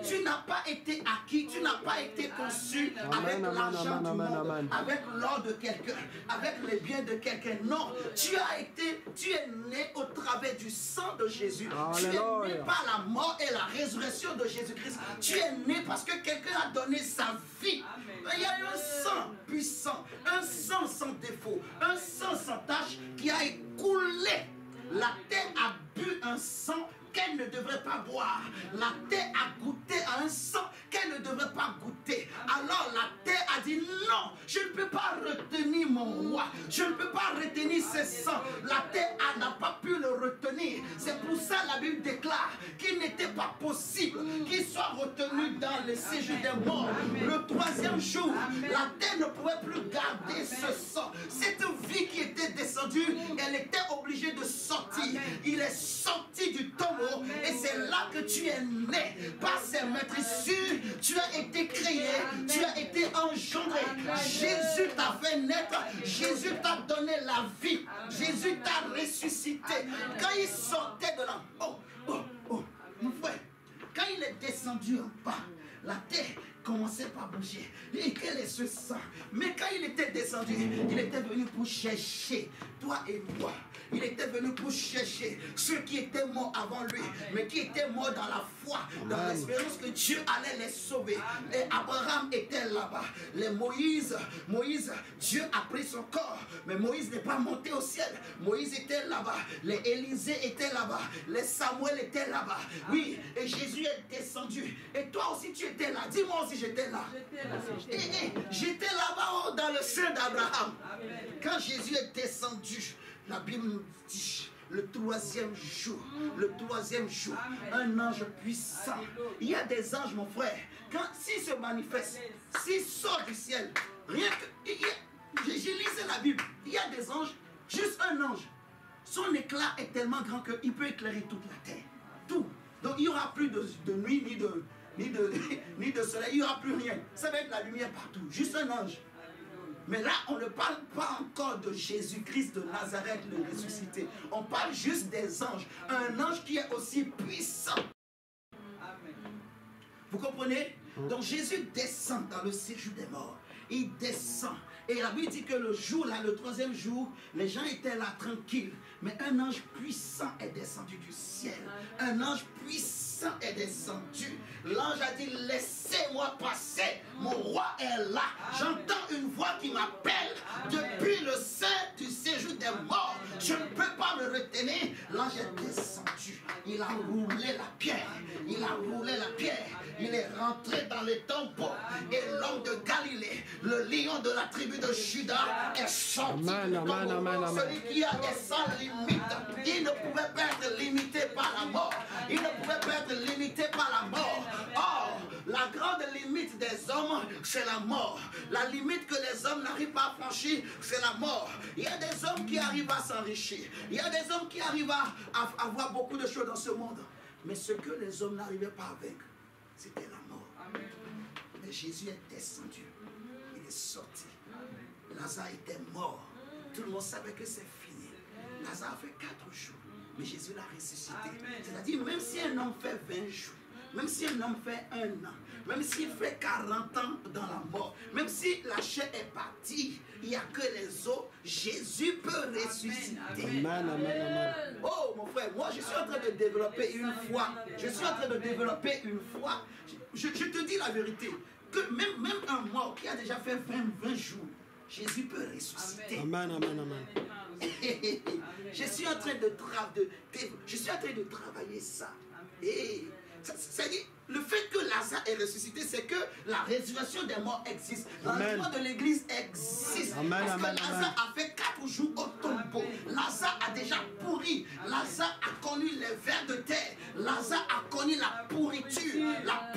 Tu n'as pas été acquis, tu n'as pas été conçu avec l'argent du monde, avec l'or de quelqu'un, avec les biens de quelqu'un. Non, tu es né au travers du sang de Jésus. Tu es né par la mort et la résurrection de Jésus-Christ. Tu es né parce que quelqu'un a donné sa vie. Il y a un sang puissant, un sang sans défaut, un sang sans tache qui a écoulé. La terre a bu un sang qu'elle ne devrait pas boire. La terre a goûté à un sang qu'elle ne devrait pas goûter. Alors la terre a dit non, je ne peux pas retenir mon roi. Je ne peux pas retenir ce sang. La terre n'a pas pu le retenir. C'est pour ça la Bible déclare qu'il n'était pas possible qu'il soit retenu dans le séjour des morts. Le troisième jour, la terre ne pouvait plus garder ce sang. Cette vie qui était descendue, elle était obligée de sortir. Il est sorti du tombeau. Et c'est là que tu es né par ses maîtrisures. Tu as été créé, tu as été engendré. Jésus t'a fait naître, Jésus t'a donné la vie, Jésus t'a ressuscité. Quand il sortait de là, mon frère, quand il est descendu en bas, la terre, commençait par bouger. Et quel est ce sang? Mais quand il était descendu, il était venu pour chercher toi et moi. Il était venu pour chercher ceux qui étaient morts avant lui, mais qui étaient morts dans la foi, dans l'espérance que Dieu allait les sauver. Et Abraham était là-bas. Les Moïse, Dieu a pris son corps, mais Moïse n'est pas monté au ciel. Moïse était là-bas. Les Élisée étaient là-bas. Les Samuel étaient là-bas. Oui, et Jésus est descendu. Et toi aussi tu étais là. Dis-moi aussi j'étais là. J'étais là-bas dans le sein d'Abraham. Quand Jésus est descendu, la Bible nous dit, le troisième jour, un ange puissant. Il y a des anges, mon frère, quand s'ils se manifestent, s'ils sortent du ciel, rien que, j'ai lisé la Bible, il y a des anges, juste un ange, son éclat est tellement grand qu'il peut éclairer toute la terre, tout. Donc il n'y aura plus de nuit, ni de soleil, il n'y aura plus rien. Ça va être la lumière partout, juste un ange. Mais là, on ne parle pas encore de Jésus-Christ de Nazareth, le ressuscité. On parle juste des anges. Un ange qui est aussi puissant. Vous comprenez? Donc Jésus descend dans le séjour des morts. Il descend. Et la Bible dit que le jour, là, le troisième jour, les gens étaient là tranquilles. Mais un ange puissant est descendu du ciel. Un ange puissant est descendu. L'ange a dit, laissez-moi passer. Mon roi est là. J'entends une voix qui m'appelle depuis le sein du séjour des morts. Je ne peux pas me retenir. L'ange est descendu. Il a roulé la pierre. Il a roulé la pierre. Il est rentré dans les tombeaux. Et l'homme de Galilée, le lion de la tribu de Juda, est sorti du tombeau. Celui qui est sans limite. Il ne pouvait pas être limité par la mort. Il ne pouvait pas être limité par la mort. Or, la grande limite des hommes, c'est la mort. La limite que les hommes n'arrivent pas à franchir, c'est la mort. Il y a des hommes qui arrivent à s'enrichir. Il y a des hommes qui arrivent à avoir beaucoup de choses dans ce monde. Mais ce que les hommes n'arrivaient pas à vaincre, c'était la mort. Mais Jésus est descendu. Il est sorti. Lazare était mort. Tout le monde savait que c'est fini. Lazare a fait 4 jours. Mais Jésus l'a ressuscité. C'est-à-dire, même si un homme fait 20 jours, même si un homme fait 1 an, même s'il fait 40 ans dans la mort, même si la chair est partie, il n'y a que les os, Jésus peut ressusciter. Amen, amen, amen. Oh mon frère, moi je suis en train de développer une foi. Je suis en train de développer une foi. Je te dis la vérité, que même un mort qui a déjà fait 20 jours, Jésus peut ressusciter. Amen, amen, amen. Je suis en train de travailler ça. Et c'est-à-dire, le fait que Lazare est ressuscité, c'est que la résurrection des morts existe. L'enlèvement de l'église existe. Amen, parce amen, que Lazare a fait 4 jours au tombeau. Lazare a déjà pourri. Lazare a connu les vers de terre. Lazare a connu la pourriture, la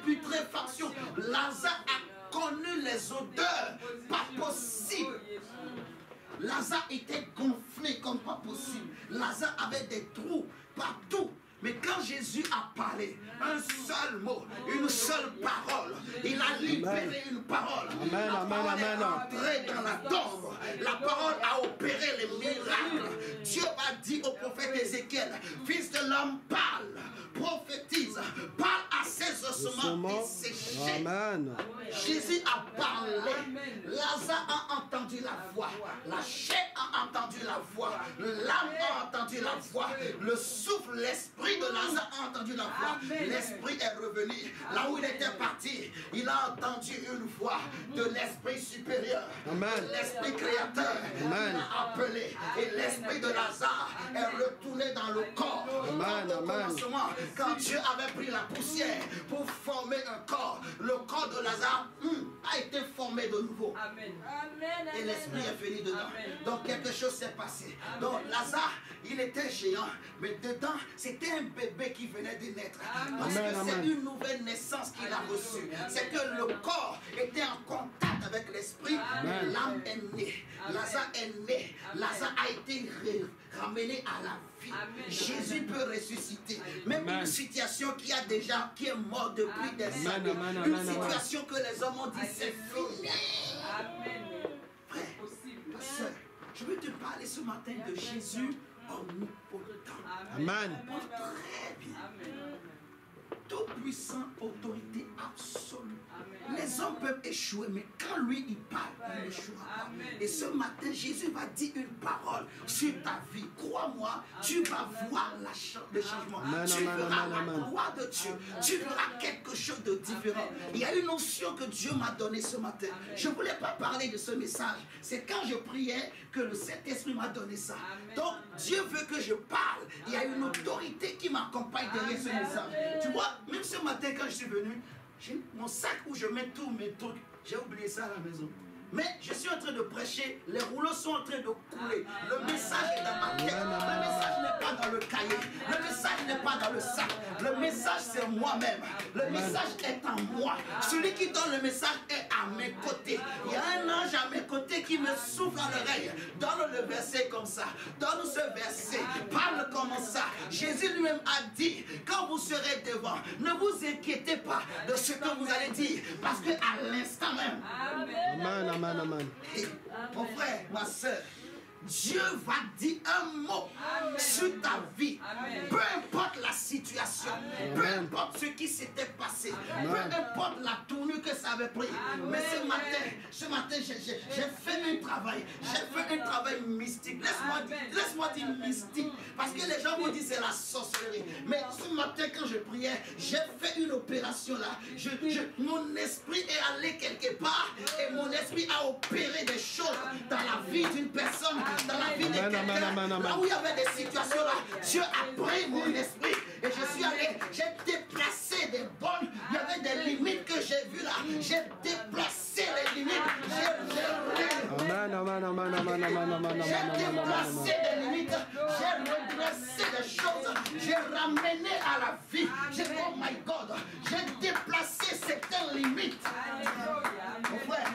putréfaction. Lazare a connu les odeurs. Pas possible. Lazare était gonflé comme pas possible. Lazare avait des trous partout. Mais quand Jésus a parlé, un seul mot, une seule parole, il a libéré une parole. Amen, la parole amen, est amen. entrée dans la tombe. La parole a opéré les miracles. Dieu a dit au prophète Ézéchiel, fils de l'homme, parle, prophétise, parle à ses ossements desséchés. Amen. Jésus a parlé. Lazare a entendu la voix. La chair a entendu la voix. L'âme a entendu la voix. Le souffle, l'esprit de Lazare a entendu la voix. L'esprit est revenu. Là où il était parti, il a entendu une voix de l'esprit supérieur. Amen. De l'esprit créateur. Amen. Il a appelé. Et l'esprit de Lazare est retourné dans le corps. Amen, Au amen. commencement, quand Dieu avait pris la poussière pour former un corps, le corps de Lazare a été formé de nouveau. Amen. Et l'esprit est venu dedans. Donc quelque chose s'est passé. Donc Lazare, il était géant, mais dedans, c'était un bébé qui venait de naître. Parce Amen, que amen. c'est une nouvelle naissance qu'il a reçue. C'est que le corps était en contact avec l'esprit. Amen. L'âme est née. Lazare est né. Lazare a été ramené à la vie. Amen. Jésus peut ressusciter. Même Amen. une situation qui est morte depuis des Amen, années. amen, Une amen, amen. situation que les hommes ont dit c'est fini. Amen. Frère, ma soeur, je veux te parler ce matin de Jésus omnipotent. Amen. Très bien. Amen. tout-puissant, autorité absolue. Les hommes peuvent échouer, mais quand lui, il parle, il n'échouera pas. Et ce matin, Jésus va dire une parole sur ta vie. Crois-moi, tu vas voir le changement. Tu verras la gloire de Dieu. Tu verras quelque chose de différent. Il y a une notion que Dieu m'a donnée ce matin. Je ne voulais pas parler de ce message. C'est quand je priais que le Saint-Esprit m'a donné ça. Donc, Dieu veut que je parle. Il y a une autorité qui m'accompagne derrière ce message. Tu vois, même ce matin, quand je suis venu, j'ai mon sac où je mets tous mes trucs. J'ai oublié ça à la maison. Mais je suis en train de prêcher, les rouleaux sont en train de couler. Le message est dans ma tête. Le message n'est pas dans le cahier. Le message n'est pas dans le sac. Le message, c'est moi-même. Le message est en moi. Celui qui donne le message est à mes côtés. Il y a un ange à mes côtés qui me souffle à l'oreille. Donne le verset comme ça. Donne ce verset. Parle comme ça. Jésus lui-même a dit, quand vous serez devant, ne vous inquiétez pas de ce que vous allez dire. Parce qu'à l'instant même, Amen, amen, amen. mon frère, ma soeur, Dieu va dire un mot sur ta vie. Peu importe la situation, peu importe ce qui s'était passé, peu importe la tournure que ça avait pris. Mais ce matin, j'ai fait un travail. J'ai fait un travail mystique. Laisse-moi dire mystique. Parce que les gens vont dire c'est la sorcellerie. Mais ce matin, quand je priais, j'ai fait une opération là. Mon esprit est allé quelque part et mon esprit a opéré des choses dans la vie d'une personne. Dans la vie de quelqu'un, là où il y avait des situations là, Dieu a pris mon esprit et je suis allé, j'ai déplacé des bonnes, il y avait des limites que j'ai vues là, j'ai déplacé les limites, j'ai déplacé des limites, j'ai redressé des choses, j'ai ramené à la vie, oh my God, j'ai déplacé certaines limites. Mon frère,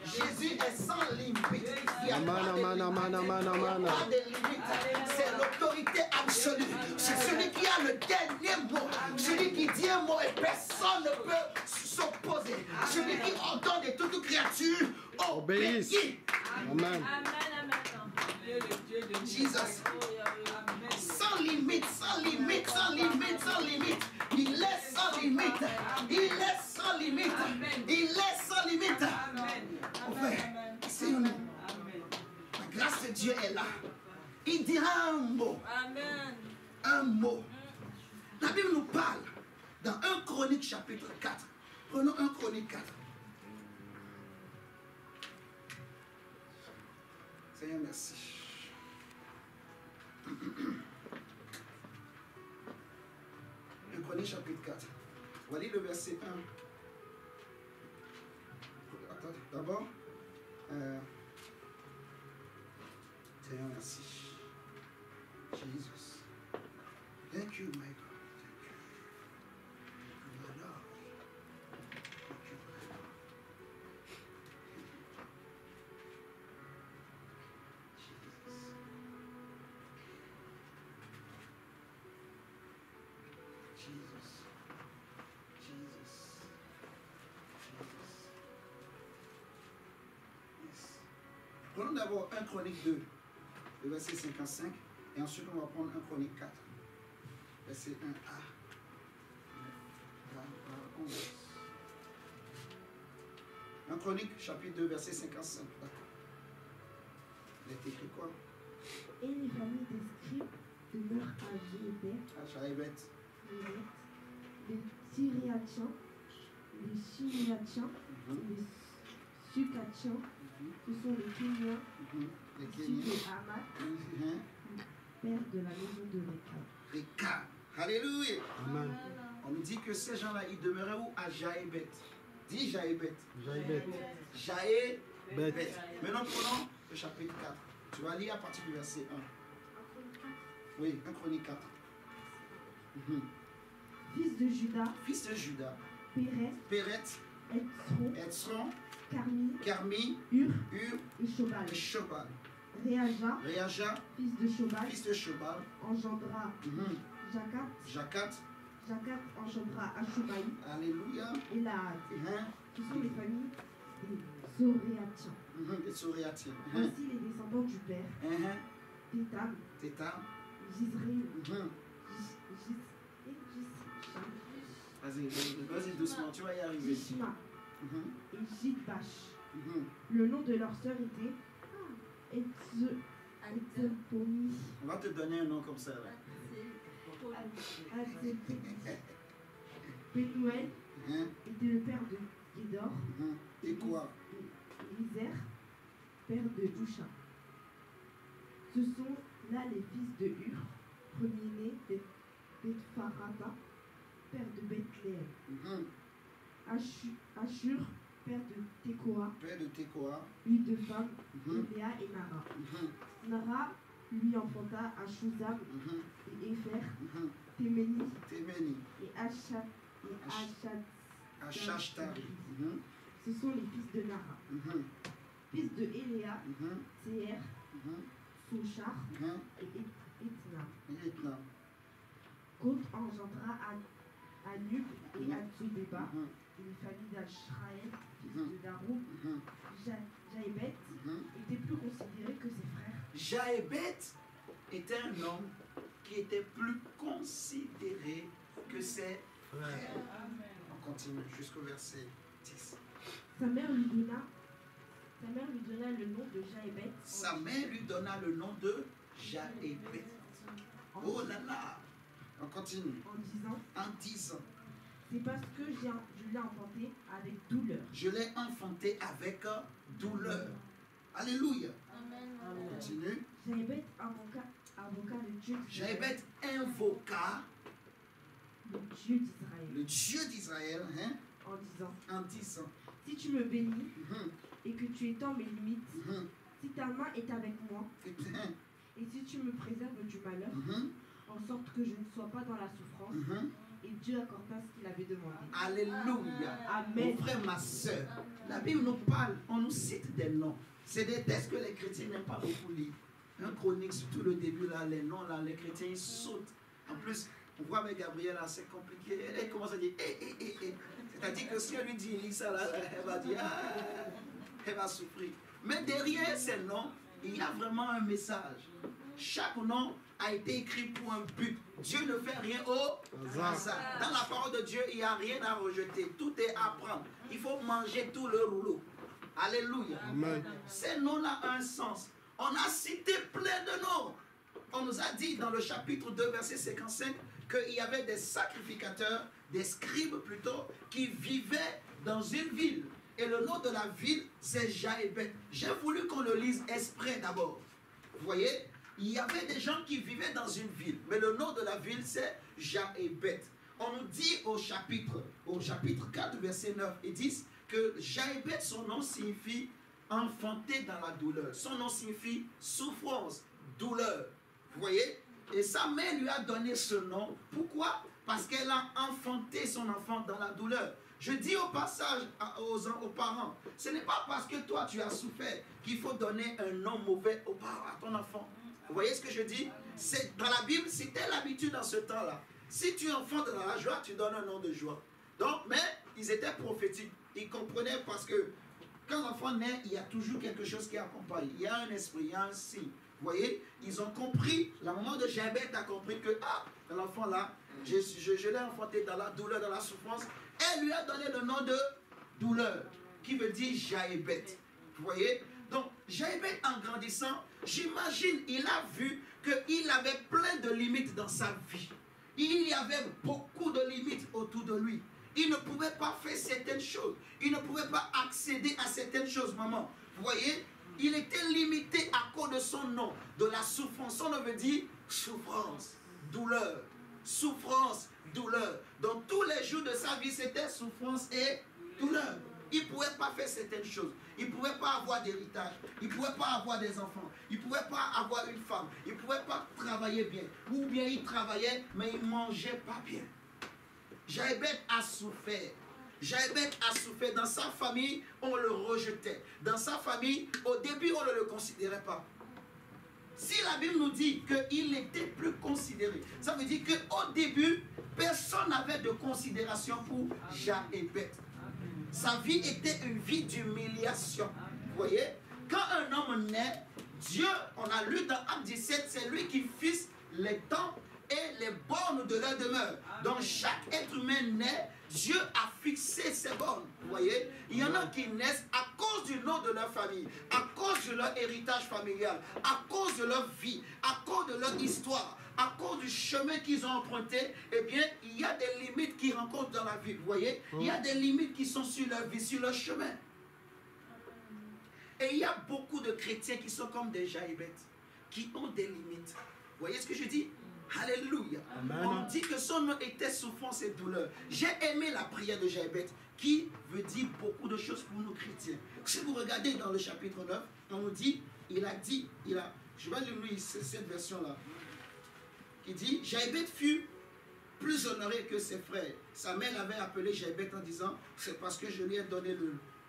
Jésus est sans limite. Il n'y a pas de limite. C'est l'autorité absolue. C'est celui qui a le dernier mot. Celui qui dit un mot et personne ne peut s'opposer. Celui qui ordonne de toute créature obéisse. Amen. Jesus. Sans limite, sans limite, sans limite, sans limite. Il est sans limite. Il est sans limite. Il est sans limite. Frère, essayons-nous. La grâce de Dieu est là. Il dira un mot. Un mot. La Bible nous parle dans 1 Chronique chapitre 4. Prenons 1 Chronique 4. Seigneur, merci. 1 Chronique chapitre 4. On va lire le verset 1. Attends, d'abord. Seigneur, merci. Jesus. Thank you, my God. Thank you. My Lord. Thank you, my Lord. Jesus. Yes. Prenons d'abord 1 Chronique 2, le verset 55, et ensuite on va prendre 1 Chronique 4, verset 1a. 11. 1 Chronique chapitre 2, verset 55. D'accord. Il est écrit quoi? Et les familles des scribes demeurent à Jaébet, les Syriaciens, les Chimiaciens, les Sucatiens, ce sont les Kéniens, issus de Hamath, père de la maison de Réka. Réka. Alléluia. Amen. On nous dit que ces gens-là, ils demeuraient où? À Jaébet. Dis Jaébet. Jaébet. Maintenant, prenons le chapitre 4. Tu vas lire à partir du verset 1. Oui, 1 Chronique 4. Fils de Judas, Péret, Etzron, Carmi, Ur et Shobal. Réaja, fils de Shobal, engendra Jacat engendra Ashubaï. Alléluia. Et Lahad. Ce sont les familles des Zoréatiens. Voici les descendants du père. Tétam, Gisréel, Vas-y doucement, tu vas y arriver. Tishma et Jidbash. Mhm. Le nom de leur sœur était Etzeponi. On va te donner un nom comme ça. Là. Pénuel Hein? était le père de Gédor. Mhm. Et quoi? Lizer, père de Husha. Ce sont là les fils de Hur, premier-né de Bethpharata, père de Bethléem. Mhm. Ashur, père de Tekoa, Père de Tekoa. eut deux femmes, Mhm. Léa et Nara. Mhm. Nara lui enfanta Ashuzam Mhm. et Épher, Mhm. Téméni Téméni. et Achat. Achashta. Mhm. Ce sont les fils de Nara. Mhm. Fils de Éléa, Mhm. Théer, Mhm. Sochar Mhm. et Etna. Et maintenant. Côte engendra Anub et Atsubeba, Mhm. une famille d'Ashraël, fils Mhm. de Daroub. Mhm. Jaébet Mhm. était plus considéré que ses frères. Jaébet était un homme qui était plus considéré que ses frères. On continue jusqu'au verset 10. Sa mère lui donna le nom de Jaébet. Sa mère lui donna le nom de Jaébet. Oh là là. On continue. En disant, En disant, c'est parce que je l'ai enfanté avec douleur. je l'ai enfanté avec douleur. Alléluia. Amen. Continue. Jaébet invoqua le Dieu d'Israël. Jaébet invoqua Le Dieu d'Israël. le Dieu d'Israël, hein, En disant, en disant, si tu me bénis Mhm. et que tu étends mes limites, Mhm. si ta main est avec moi Mhm. et si tu me préserves du malheur, Mhm. en sorte que je ne sois pas dans la souffrance, Mhm. et Dieu accorda ce qu'il avait demandé. Alléluia. Amen. Mon frère, ma soeur, la Bible nous parle, on nous cite des noms. C'est des textes que les chrétiens n'aiment pas beaucoup lire. Un chronique, surtout le début, là, les noms, là, les chrétiens, ils sautent. En plus, on voit avec Gabriel, là, c'est compliqué. Elle commence à dire, C'est-à-dire que si on lui dit, lis ça, là, elle va dire, elle va souffrir. Mais derrière ces noms, il y a vraiment un message. Chaque nom a été écrit pour un but. Dieu ne fait rien au hasard. Dans la parole de Dieu, il n'y a rien à rejeter. Tout est à prendre. Il faut manger tout le rouleau. Alléluia. Amen. Ces noms-là ont un sens. On a cité plein de noms. On nous a dit dans le chapitre 2, verset 55, qu'il y avait des sacrificateurs, des scribes plutôt, qui vivaient dans une ville. Et le nom de la ville, c'est Jaébet. J'ai voulu qu'on le lise exprès d'abord. Vous voyez, il y avait des gens qui vivaient dans une ville. Mais le nom de la ville, c'est Jaébet. On nous dit au chapitre 4, verset 9 et 10, que Jaébet, son nom signifie enfanté dans la douleur. Son nom signifie souffrance, douleur. Vous voyez? Et sa mère lui a donné ce nom. Pourquoi? Parce qu'elle a enfanté son enfant dans la douleur. Je dis au passage aux parents, ce n'est pas parce que toi tu as souffert qu'il faut donner un nom mauvais à ton enfant. Vous voyez ce que je dis? Dans la Bible, c'était l'habitude dans ce temps-là. Si tu enfantes dans la joie, tu donnes un nom de joie. Donc, mais ils étaient prophétiques. Ils comprenaient parce que quand l'enfant naît, il y a toujours quelque chose qui accompagne. Il y a un esprit, il y a un signe. Vous voyez, ils ont compris, la maman de Jaébet a compris que, l'enfant là, je l'ai enfanté dans la douleur, dans la souffrance. Elle lui a donné le nom de douleur, qui veut dire Jaébet. Vous voyez? Donc, Jaébet, en grandissant, j'imagine, il a vu qu'il avait plein de limites dans sa vie. Il y avait beaucoup de limites autour de lui. Il ne pouvait pas faire certaines choses. Il ne pouvait pas accéder à certaines choses, maman. Vous voyez? Il était limité à cause de son nom, de la souffrance. Son nom veut dire souffrance, douleur, souffrance, douleur. Donc tous les jours de sa vie, c'était souffrance et douleur. Il ne pouvait pas faire certaines choses. Il ne pouvait pas avoir d'héritage. Il ne pouvait pas avoir des enfants. Il ne pouvait pas avoir une femme. Il ne pouvait pas travailler bien. Ou bien il travaillait, mais il ne mangeait pas bien. Jaébet a souffert. Jaébet a souffert. Dans sa famille, on le rejetait. Dans sa famille, au début, on ne le considérait pas. Si la Bible nous dit qu'il n'était plus considéré, ça veut dire qu'au début, personne n'avait de considération pour Jaébet. Sa vie était une vie d'humiliation. Vous voyez, quand un homme naît, Dieu, on a lu dans Acte 17, c'est lui qui fixe les temps et les bornes de leur demeure. Donc chaque être humain naît, Dieu a fixé ses bornes. Vous voyez, il y en a qui naissent à cause du nom de leur famille, à cause de leur héritage familial, à cause de leur vie, à cause de leur histoire, à cause du chemin qu'ils ont emprunté. Eh bien, il y a des limites qu'ils rencontrent dans la vie. Vous voyez, il y a des limites qui sont sur leur vie, sur leur chemin. Et il y a beaucoup de chrétiens qui sont comme des jaïbètes, qui ont des limites. Vous voyez ce que je dis? Alléluia. Amen. On dit que son nom était souffrance et douleur. J'ai aimé la prière de Jaïbeth qui veut dire beaucoup de choses pour nous chrétiens. Si vous regardez dans le chapitre 9, on nous dit, je vais lire cette version-là, qui dit, Jaïbeth fut plus honoré que ses frères. Sa mère l'avait appelé Jaïbeth en disant, c'est parce que je lui ai donné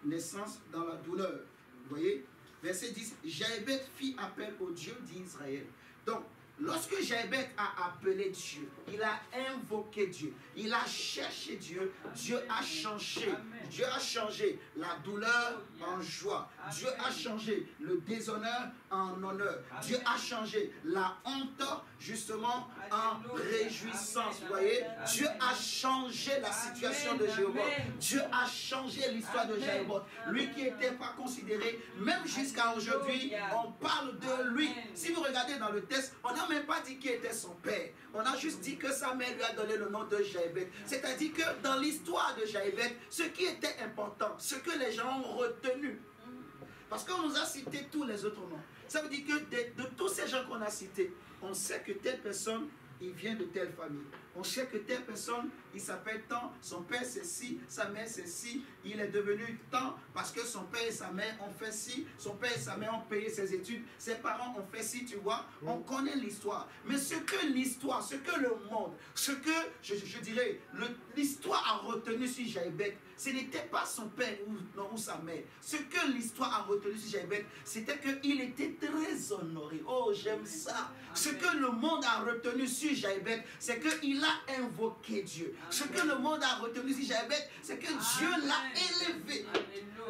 naissance dans la douleur. Vous voyez? Verset 10, Jaïbeth fit appel au Dieu d'Israël. Donc, lorsque Jaïbeth a appelé Dieu, il a invoqué Dieu, il a cherché Dieu, Dieu a changé. Dieu a changé la douleur en joie. Dieu a changé le déshonneur en honneur. Dieu a changé la honte justement en réjouissance. Vous voyez, Dieu a changé la situation de Jéhovah. Dieu a changé l'histoire de Jéhovah. Lui qui n'était pas considéré, même jusqu'à aujourd'hui, on parle de lui. Si vous regardez dans le texte, on n'a même pas dit qui était son père. On a juste dit que sa mère lui a donné le nom de Jaïbeth. C'est-à-dire que dans l'histoire de Jaïbeth, ce qui était important, ce que les gens ont retenu, parce qu'on nous a cité tous les autres noms. Ça veut dire que de tous ces gens qu'on a cités, on sait que telle personne, il vient de telle famille. On sait que telle personne, il s'appelle tant, son père c'est ci, sa mère c'est ci, il est devenu tant parce que son père et sa mère ont fait ci, son père et sa mère ont payé ses études, ses parents ont fait ci, tu vois. On connaît l'histoire. Mais ce que l'histoire, ce que le monde, ce que, je dirais, l'histoire a retenu sur Jaïbeth, ce n'était pas son père ou sa mère. Ce que l'histoire a retenu sur Jaïbeth, c'était qu'il était très honoré. Oh, j'aime ça. Ce que le monde a retenu sur Jaïbeth, c'est qu'il a invoqué Dieu. Ce que le monde a retenu sur Jaïbeth, c'est que Dieu l'a élevé.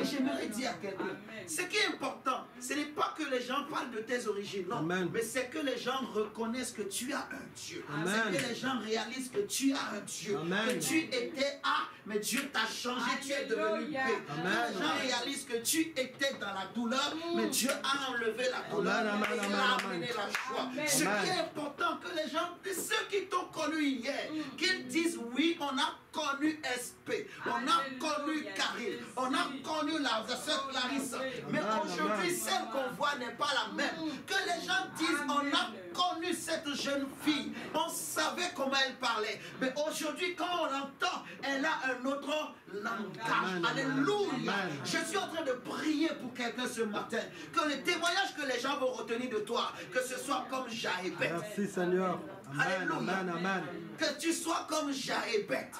Et j'aimerais dire à quelqu'un, ce qui est important, ce n'est pas que les gens parlent de tes origines, non. Amen. Mais c'est que les gens reconnaissent que tu as un Dieu. C'est que les gens réalisent que tu as un Dieu. Amen. Que tu étais A, mais Dieu t'a changé, tu es devenu B. Que les gens réalisent que tu étais dans la douleur, mais Dieu a enlevé la douleur et il a amené la joie. Ce qui est important, que les gens, ceux qui t'ont connu hier, qu'ils disent oui, on a connu SP, on a connu Karine, on a connu la sœur Clarisse, mais aujourd'hui celle qu'on voit n'est pas la même. Que les gens disent on a connu cette jeune fille, on savait comment elle parlait, mais aujourd'hui quand on l'entend, elle a un autre langage. Alléluia. Je suis en train de prier pour quelqu'un ce matin, que le témoignage que les gens vont retenir de toi, que ce soit comme Jaïbeth. Merci Seigneur. Alléluia. Amen, amen. Que tu sois comme Jaïbeth.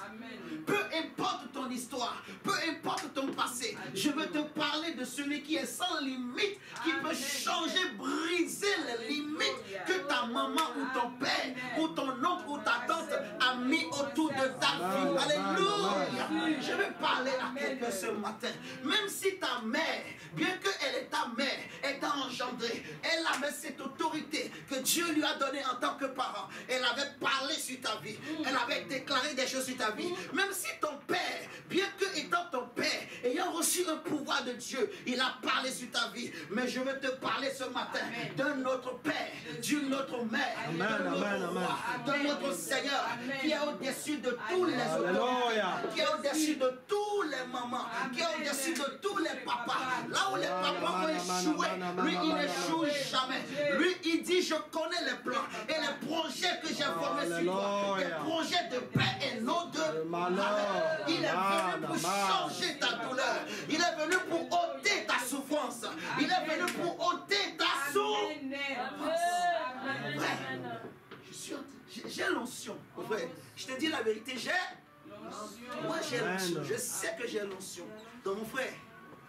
Peu importe ton histoire, peu importe ton passé, je veux te parler de celui qui est sans limite, qui peut changer, briser les limites que ta maman ou ton père ou ton oncle ou ta tante a mis autour de ta vie. Alléluia. Je veux parler à quelqu'un ce matin. Même si ta mère, bien qu'elle est ta mère, elle t'a engendré, elle avait cette autorité que Dieu lui a donnée en tant que parent. Elle avait parlé sur ta vie, elle avait déclaré des choses sur ta vie. Même si ton père, bien que étant ton père, ayant reçu un pouvoir de Dieu, il a parlé sur ta vie. Mais je veux te parler ce matin d'un autre père, d'une autre mère, d'un autre roi, d'un autre Seigneur qui est au-dessus de tous les autres, qui est au-dessus de tous les mamans, qui est au-dessus de tous les papas. Là où les papas ont échoué, lui il n'échoue jamais. Lui il dit je connais les plans et les projets que j'ai formés sur toi, des projets de paix et non de malheur. Il est venu pour changer ta douleur. Il est venu pour ôter ta souffrance. Il est venu pour ôter ta souffrance. J'ai l'onction. Je te dis la vérité, moi j'ai l'onction. Je sais que j'ai l'onction. Donc mon frère,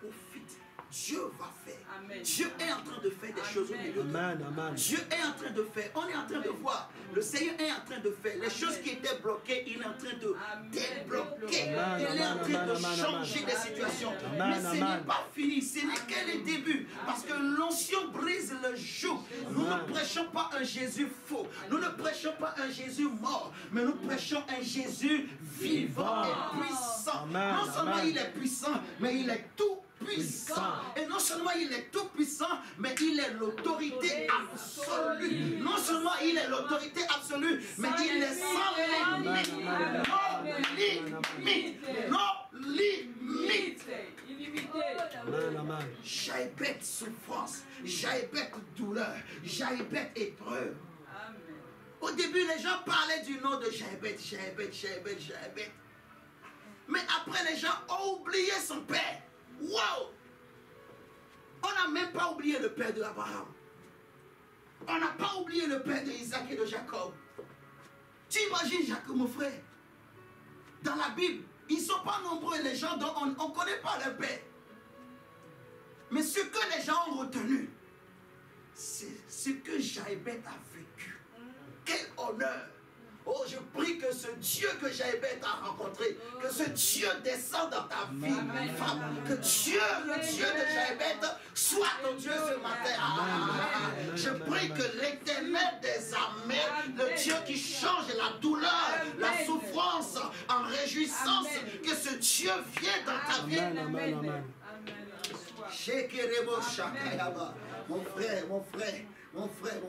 profite. Dieu va faire. Amen. Dieu est en train de faire des choses au milieu de nous. Dieu est en train de faire. On est en train de voir. Le Seigneur est en train de faire. Les choses qui étaient bloquées, il est en train de débloquer. Il est en train de changer des situations. Mais ce n'est pas fini. Ce n'est que le début. Parce que l'onction brise l'Église le joue. Nous ne prêchons pas un Jésus faux. Nous ne prêchons pas un Jésus mort. Mais nous prêchons un Jésus vivant et puissant. Non seulement il est puissant, mais il est tout puissant. Et non seulement il est tout puissant, mais il est l'autorité absolue. Non seulement il est l'autorité absolue, mais il est sans limite. Non limite. Non limite. Jaïbet souffrance, Jaïbet douleur, Jaïbet épreuve. Au début, les gens parlaient du nom de Jaïbet, Jaïbet. Mais après, les gens ont oublié son père. Wow! On n'a même pas oublié le père d'Abraham. On n'a pas oublié le père d'Isaac et de Jacob. Tu imagines Jacob, mon frère? Dans la Bible, ils ne sont pas nombreux les gens dont on ne connaît pas leur père. Mais ce que les gens ont retenu, c'est ce que Jaïbet a vécu. Quel honneur! Oh, je prie que ce Dieu que Jaïbet a rencontré, que ce Dieu descende dans ta vie, femme. Que Dieu, le Dieu de Jaïbet, soit ton Dieu ce matin. Je prie que l'Éternel des armées, le Dieu qui change la douleur, la souffrance en réjouissance, que ce Dieu vienne dans ta vie. Amen. Mon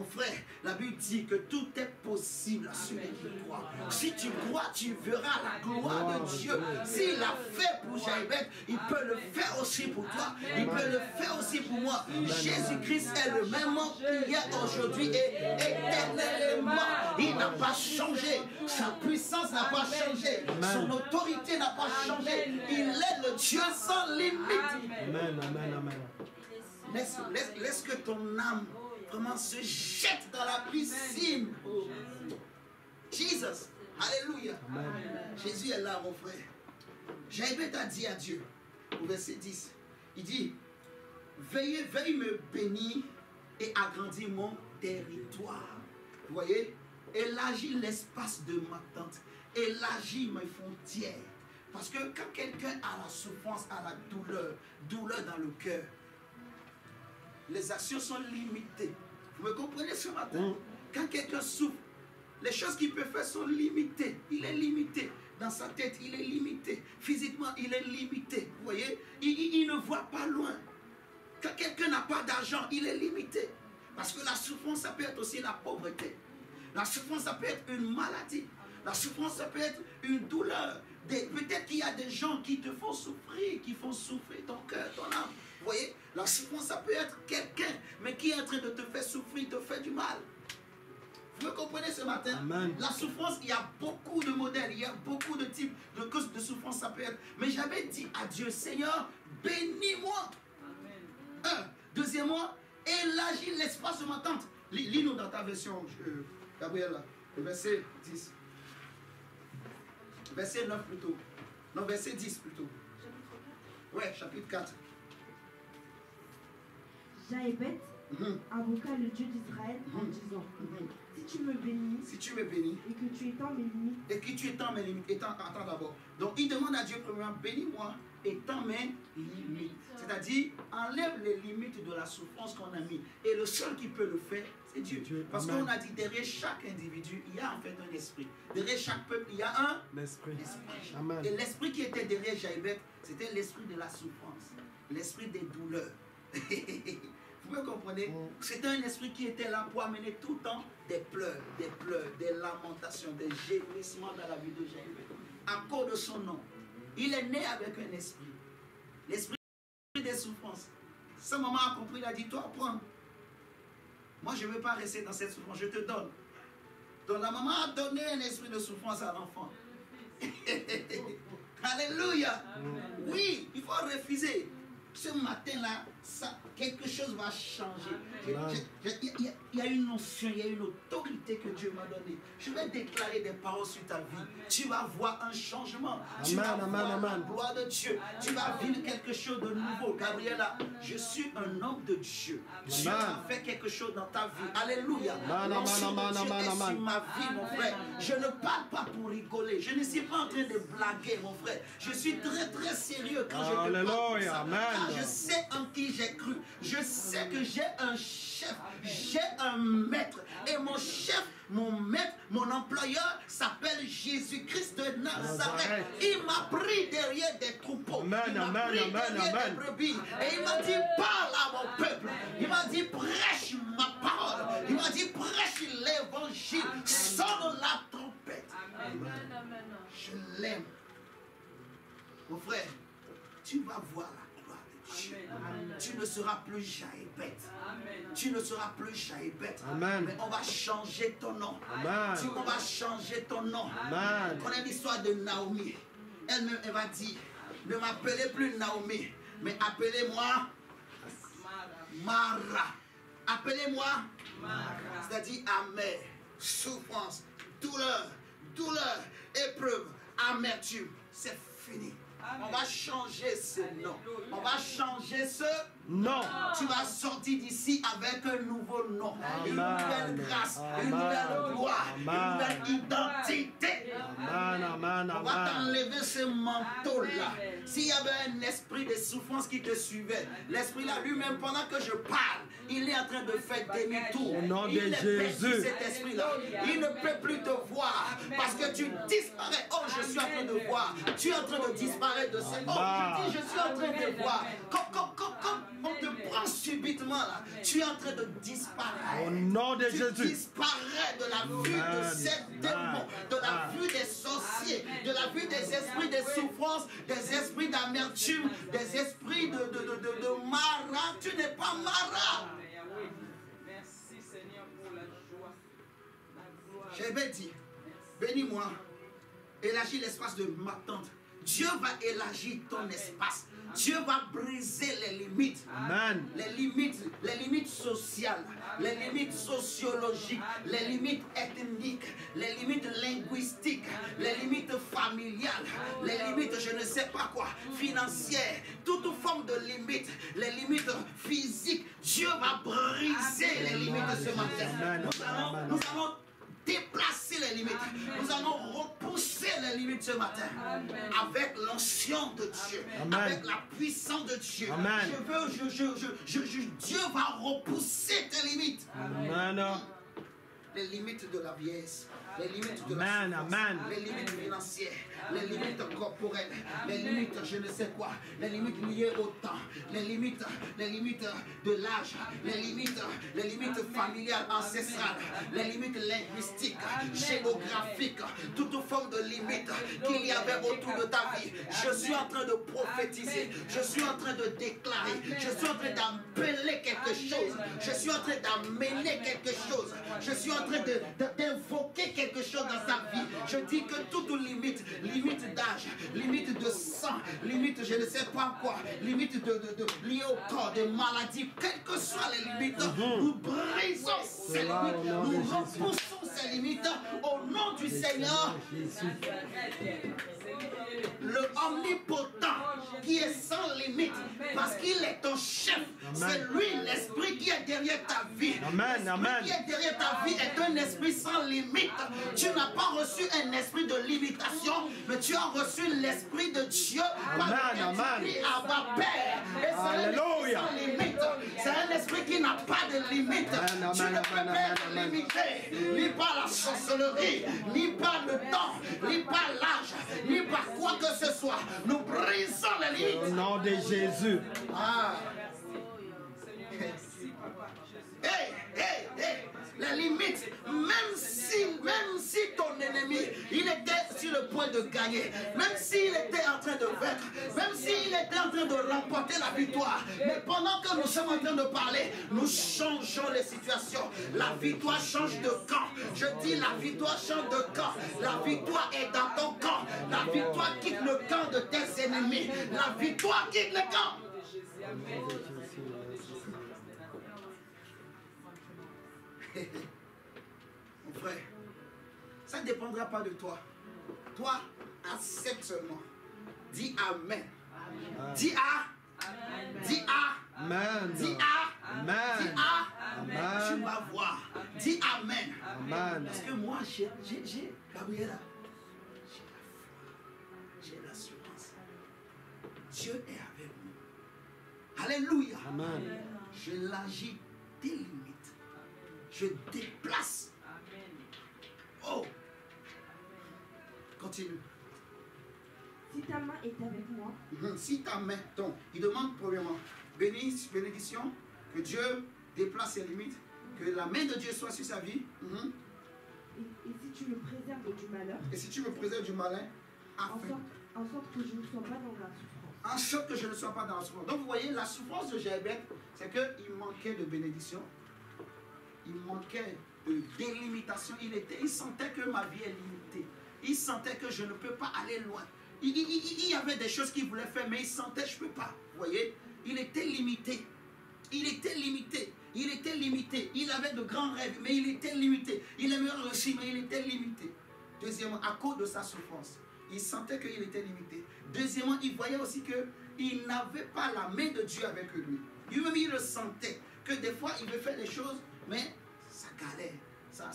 frère, la Bible dit que tout est possible à celui qui croit. Si tu crois, tu verras la gloire de Dieu. S'il a fait pour Jaïbet, il peut le faire aussi pour toi. Il peut le faire aussi pour moi. Jésus-Christ est le même hier, aujourd'hui et éternellement. Il n'a pas changé. Sa puissance n'a pas changé. Son autorité n'a pas changé. Il est le Dieu sans limite. Amen. Laisse que ton âme vraiment se jette dans la piscine. Oh. Jesus. Alléluia. Jésus est là, mon frère. Jaïbet a dit à Dieu, au verset 10, il dit, veuille me bénir et agrandir mon territoire. Vous voyez, élargis l'espace de ma tente, élargis mes frontières. Parce que quand quelqu'un a la souffrance, a la douleur dans le cœur, les actions sont limitées. Vous me comprenez ce matin? Quand quelqu'un souffre, les choses qu'il peut faire sont limitées. Il est limité. Dans sa tête, il est limité. Physiquement, il est limité. Vous voyez? Il ne voit pas loin. Quand quelqu'un n'a pas d'argent, il est limité. Parce que la souffrance, ça peut être aussi la pauvreté. La souffrance, ça peut être une maladie. La souffrance, ça peut être une douleur. Peut-être qu'il y a des gens qui te font souffrir, qui font souffrir ton cœur, ton âme. Vous voyez, la souffrance, ça peut être quelqu'un, mais qui est en train de te faire souffrir, te fait du mal. Vous me comprenez ce matin? Amen. La souffrance, il y a beaucoup de modèles, il y a beaucoup de types de causes de souffrance, ça peut être. Mais j'avais dit à Dieu, Seigneur, bénis-moi. Deuxièmement, élargis l'espace de ma tente. Lis-nous dans ta version, Gabriel, le verset 10. Verset 9 plutôt. Non, verset 10 plutôt. Ouais, chapitre 4. Jaïbet invoqua le Dieu d'Israël en disant, si tu me bénis, et que tu étends mes limites, attends d'abord. Donc il demande à Dieu premièrement, bénis-moi, étends mes limites. C'est-à-dire, enlève les limites de la souffrance qu'on a mis. Et le seul qui peut le faire, c'est Dieu. Parce qu'on a dit, derrière chaque individu, il y a en fait un esprit. Derrière chaque peuple, il y a un esprit. Et l'esprit qui était derrière Jaïbet, c'était l'esprit de la souffrance, l'esprit des douleurs. Vous me comprenez? C'était un esprit qui était là pour amener tout le temps des pleurs, des lamentations, des gémissements dans la vie de Jaïbet. À cause de son nom, il est né avec un esprit. L'esprit des souffrances. Sa maman a compris, il a dit, toi, prends. Moi, je ne veux pas rester dans cette souffrance, je te donne. Donc la maman a donné un esprit de souffrance à l'enfant. Alléluia. Oui, il faut refuser. Ce matin-là, quelque chose va changer. Il y a une notion, il y a une autorité que Dieu m'a donnée. Je vais déclarer des paroles sur ta vie. Tu vas voir un changement. Tu vas voir la gloire de Dieu. Tu vas vivre quelque chose de nouveau. Gabriela, je suis un homme de Dieu. Dieu a fait quelque chose dans ta vie. Alléluia. Dieu est sur ma vie, mon frère. Je ne parle pas pour rigoler. Je ne suis pas en train de blaguer, mon frère. Je suis très très sérieux quand je te parle de ça. Car je sais en qui qui j'ai cru. Je sais que j'ai un chef, j'ai un maître. Et mon chef, mon maître, mon employeur s'appelle Jésus-Christ de Nazareth. Il m'a pris derrière des troupeaux. Il m'a pris derrière des brebis. Et il m'a dit, parle à mon peuple. Il m'a dit, prêche ma parole. Il m'a dit, prêche l'évangile. Sonne la trompette. Je l'aime. Mon frère, tu vas voir la gloire de Dieu. Tu ne seras plus Jaébet. Tu ne seras plus Jaébet. Mais on va changer ton nom. On va changer ton nom. On connaît l'histoire de Naomi. Elle-même, elle va dire, ne m'appelez plus Naomi, mais appelez-moi Mara. Appelez-moi Mara. C'est-à-dire amère, souffrance, douleur, épreuve, amertume. C'est fini. On va changer ce nom. On va changer ce nom. Tu vas sortir d'ici avec un nouveau nom. Une nouvelle grâce, une nouvelle gloire, une nouvelle identité. On va t'enlever ce manteau-là. S'il y avait un esprit de souffrance qui te suivait, l'esprit-là lui-même, pendant que je parle, il est en train de faire demi-tour. Au nom de Jésus. Cet esprit-là, il ne peut plus te voir parce que tu disparais. Oh, je suis en train de voir. Tu es en train de disparaître de ce. Oh, je dis, je suis en train de voir. Comme on te prend subitement là, tu es en train de disparaître. Au nom de Jésus. Tu disparais de la vue de ces démons, de la vue des sorciers, de la vue des esprits de souffrance, des esprits d'amertume, des esprits de Mara. Tu n'es pas Mara. Merci Seigneur pour la joie, la gloire. J'avais dit, bénis-moi, élargis l'espace de ma tente. Dieu va élargir ton espace. Dieu va briser les limites. Amen. Les limites sociales, les limites sociologiques, les limites ethniques, les limites linguistiques, les limites familiales, les limites je ne sais pas quoi, financières, toute forme de limite, les limites physiques. Dieu va briser les limites ce matin. Nous allons déplacer les limites. Nous allons repousser les limites ce matin. Avec l'onction de Dieu. Avec la puissance de Dieu. Dieu va repousser tes limites. Les limites de la vieillesse, les limites de la souffrance, les limites financières, les limites corporelles, les limites je ne sais quoi, les limites liées au temps, les limites de l'âge, les limites familiales, ancestrales, les limites linguistiques, géographiques, toute forme de limite qu'il y avait autour de ta vie. Je suis en train de prophétiser, je suis en train de déclarer, je suis en train d'appeler quelque chose, je suis en train d'amener quelque chose, je suis en train d'invoquer quelque chose dans sa vie. Je dis que toute limite d'âge, limite de sang, limite je ne sais pas quoi, limite liée au corps, de maladie, quelles que soient les limites, nous brisons ces limites, nous repoussons ces limites au nom du Seigneur. Le omnipotent qui est sans limite, parce qu'il est ton chef. C'est lui l'esprit qui est derrière ta vie. L'esprit qui est derrière ta vie est un esprit sans limite. Tu n'as pas reçu un esprit de limitation, mais tu as reçu l'esprit de Dieu par l'esprit Abba Père. Et c'est un esprit sans limite. C'est un esprit qui n'a pas de limite. Tu ne peux pas te limiter, ni par la sorcellerie, ni par le temps, ni par l'âge, ni par quoi que ce soit. Nous brisons les limites. Au nom de Jésus. La limite, même si ton ennemi, il était sur le point de gagner, même s'il était en train de vaincre, même s'il était en train de remporter la victoire, mais pendant que nous sommes en train de parler, nous changeons les situations. La victoire change de camp. Je dis la victoire change de camp. La victoire est dans ton camp. La victoire quitte le camp de tes ennemis. La victoire quitte le camp. Mon frère, ça ne dépendra pas de toi. Toi, accepte seulement. Dis Amen. Dis Amen. Dis Amen. Dis Amen. Dis Amen. Tu vas voir. Dis Amen. Parce que moi, j'ai Gabriela, j'ai la foi, j'ai l'assurance. Dieu est avec nous. Alléluia. Amen. J'élargis tes limites. Je déplace. Oh. Continue. Si ta main est avec moi, Si ta main, donc, il demande premièrement, bénédiction, que Dieu déplace ses limites, que la main de Dieu soit sur sa vie. et si tu me préserves du malheur, Et si tu me préserves du malin, en sorte que je ne sois pas dans la souffrance. en sorte que je ne sois pas dans la souffrance. Donc vous voyez, la souffrance de Jéhébeth, c'est qu'il manquait de bénédiction, il manquait de délimitation, il sentait que ma vie est limitée, il sentait que je ne peux pas aller loin. Il y avait des choses qu'il voulait faire, mais il sentait que je ne peux pas. Vous voyez, il était limité. Il était limité. Il était limité. Il avait de grands rêves, mais il était limité. Il aimerait réussir, mais il était limité. Deuxièmement, à cause de sa souffrance, il sentait qu'il était limité. Deuxièmement, il voyait aussi qu'il n'avait pas la main de Dieu avec lui. Lui-même, il le sentait. Que des fois, il veut faire des choses, mais ça galère. Ça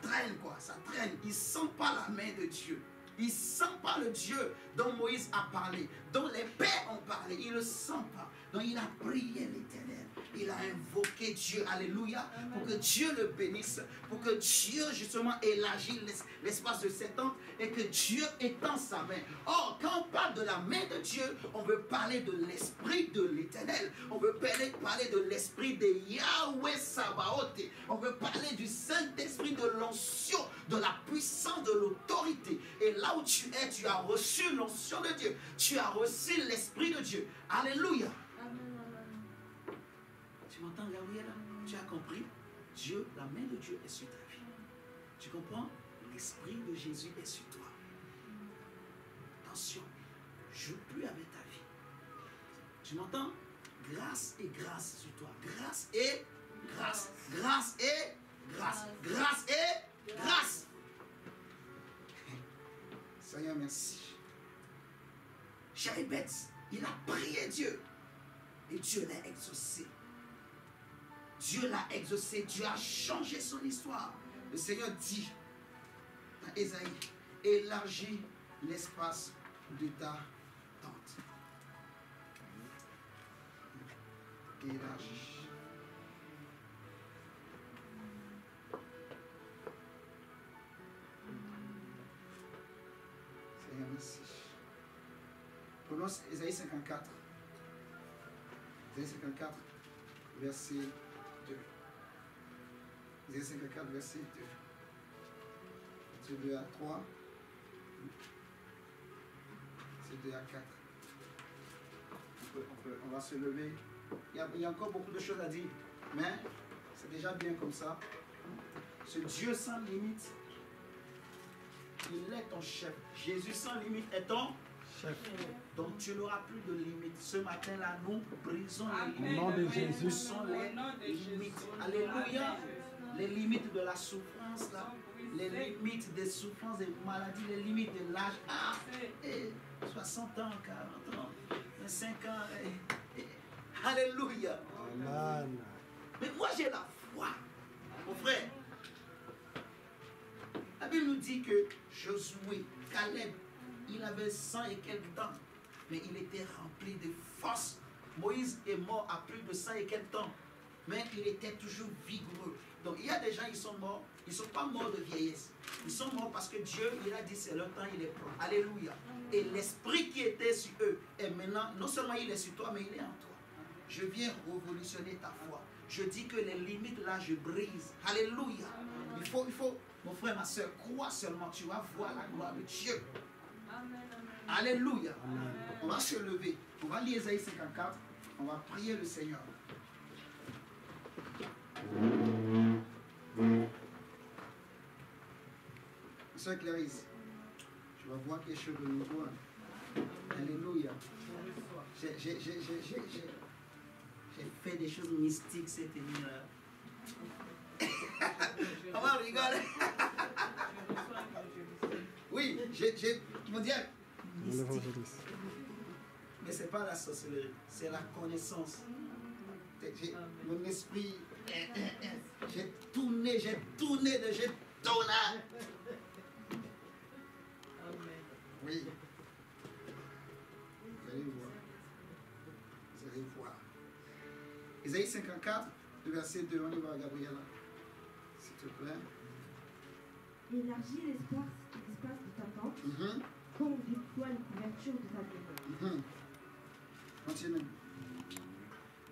traîne, quoi. Ça traîne. Il ne sent pas la main de Dieu. Il ne sent pas le Dieu dont Moïse a parlé, dont les pères ont parlé. Il ne le sent pas. Donc il a prié l'Éternel. Il a invoqué Dieu, alléluia, pour que Dieu le bénisse, pour que Dieu justement élargisse l'espace de ses tentes et que Dieu étend sa main. Or, quand on parle de la main de Dieu, on veut parler de l'esprit de l'Éternel. On veut parler de l'esprit de Yahweh Sabaoth. On veut parler du Saint-Esprit, de l'onction, de la puissance, de l'autorité. Et là où tu es, tu as reçu l'onction de Dieu. Tu as reçu l'esprit de Dieu. Alléluia. Tu m'entends, Gabriela? Tu as compris? Dieu, la main de Dieu est sur ta vie. Tu comprends? L'esprit de Jésus est sur toi. Attention, joue plus avec ta vie. Tu m'entends? Grâce et grâce sur toi. Grâce et grâce. Grâce et grâce. Grâce et grâce. Seigneur, merci. Jéhébeth, il a prié Dieu. Et Dieu l'a exaucé. Dieu l'a exaucé. Dieu a changé son histoire. Le Seigneur dit à Ésaïe, élargis l'espace de ta tente. Élargis. Seigneur, merci. Prononce Ésaïe 54. Ésaïe 54, verset 2. Ésaïe 54, verset 2. C'est 2 à 3. C'est 2 à 4. On va se lever. Il y a encore beaucoup de choses à dire, mais c'est déjà bien comme ça. Ce Dieu sans limite, il est ton chef. Jésus sans limite est ton chef. Donc tu n'auras plus de limites. Ce matin-là, nous brisons les limites. Au nom de Jésus. Où sont les limites? Alléluia. Les limites de la souffrance, là. Les limites des souffrances, des maladies, les limites de l'âge. 60 ans, 40 ans, 25 ans. Alléluia. Amen. Mais moi j'ai la foi. Mon frère. La Bible nous dit que Josué, Caleb, il avait 100 et quelques ans, mais il était rempli de force. Moïse est mort à plus de 100 et quelques ans, mais il était toujours vigoureux. Donc il y a des gens qui sont morts, ils ne sont pas morts de vieillesse. Ils sont morts parce que Dieu, il a dit c'est leur temps, il est prêt. Alléluia. Et l'esprit qui était sur eux, et maintenant, non seulement il est sur toi, mais il est en toi. Je viens révolutionner ta foi. Je dis que les limites là, je brise. Alléluia. Il faut, mon frère, ma soeur, crois seulement, tu vas voir la gloire de Dieu. Alléluia. Amen. On va se lever. On va lire Ésaïe 54. On va prier le Seigneur. Sœur Clarisse, tu vas voir quelque chose de nouveau. Alléluia. J'ai fait des choses mystiques cette nuit-là. On va rigoler. Oui, mon Dieu, mystique. L'évangéliste. Mais ce n'est pas la sorcellerie, c'est la connaissance. Mon esprit, j'ai tourné. Oui. Vous allez voir. Ésaïe 54, le verset 2. On y va, Gabriela. S'il te plaît. Élargis l'espace de ta tente, comme on déploie une couverture de ta maison. Continue.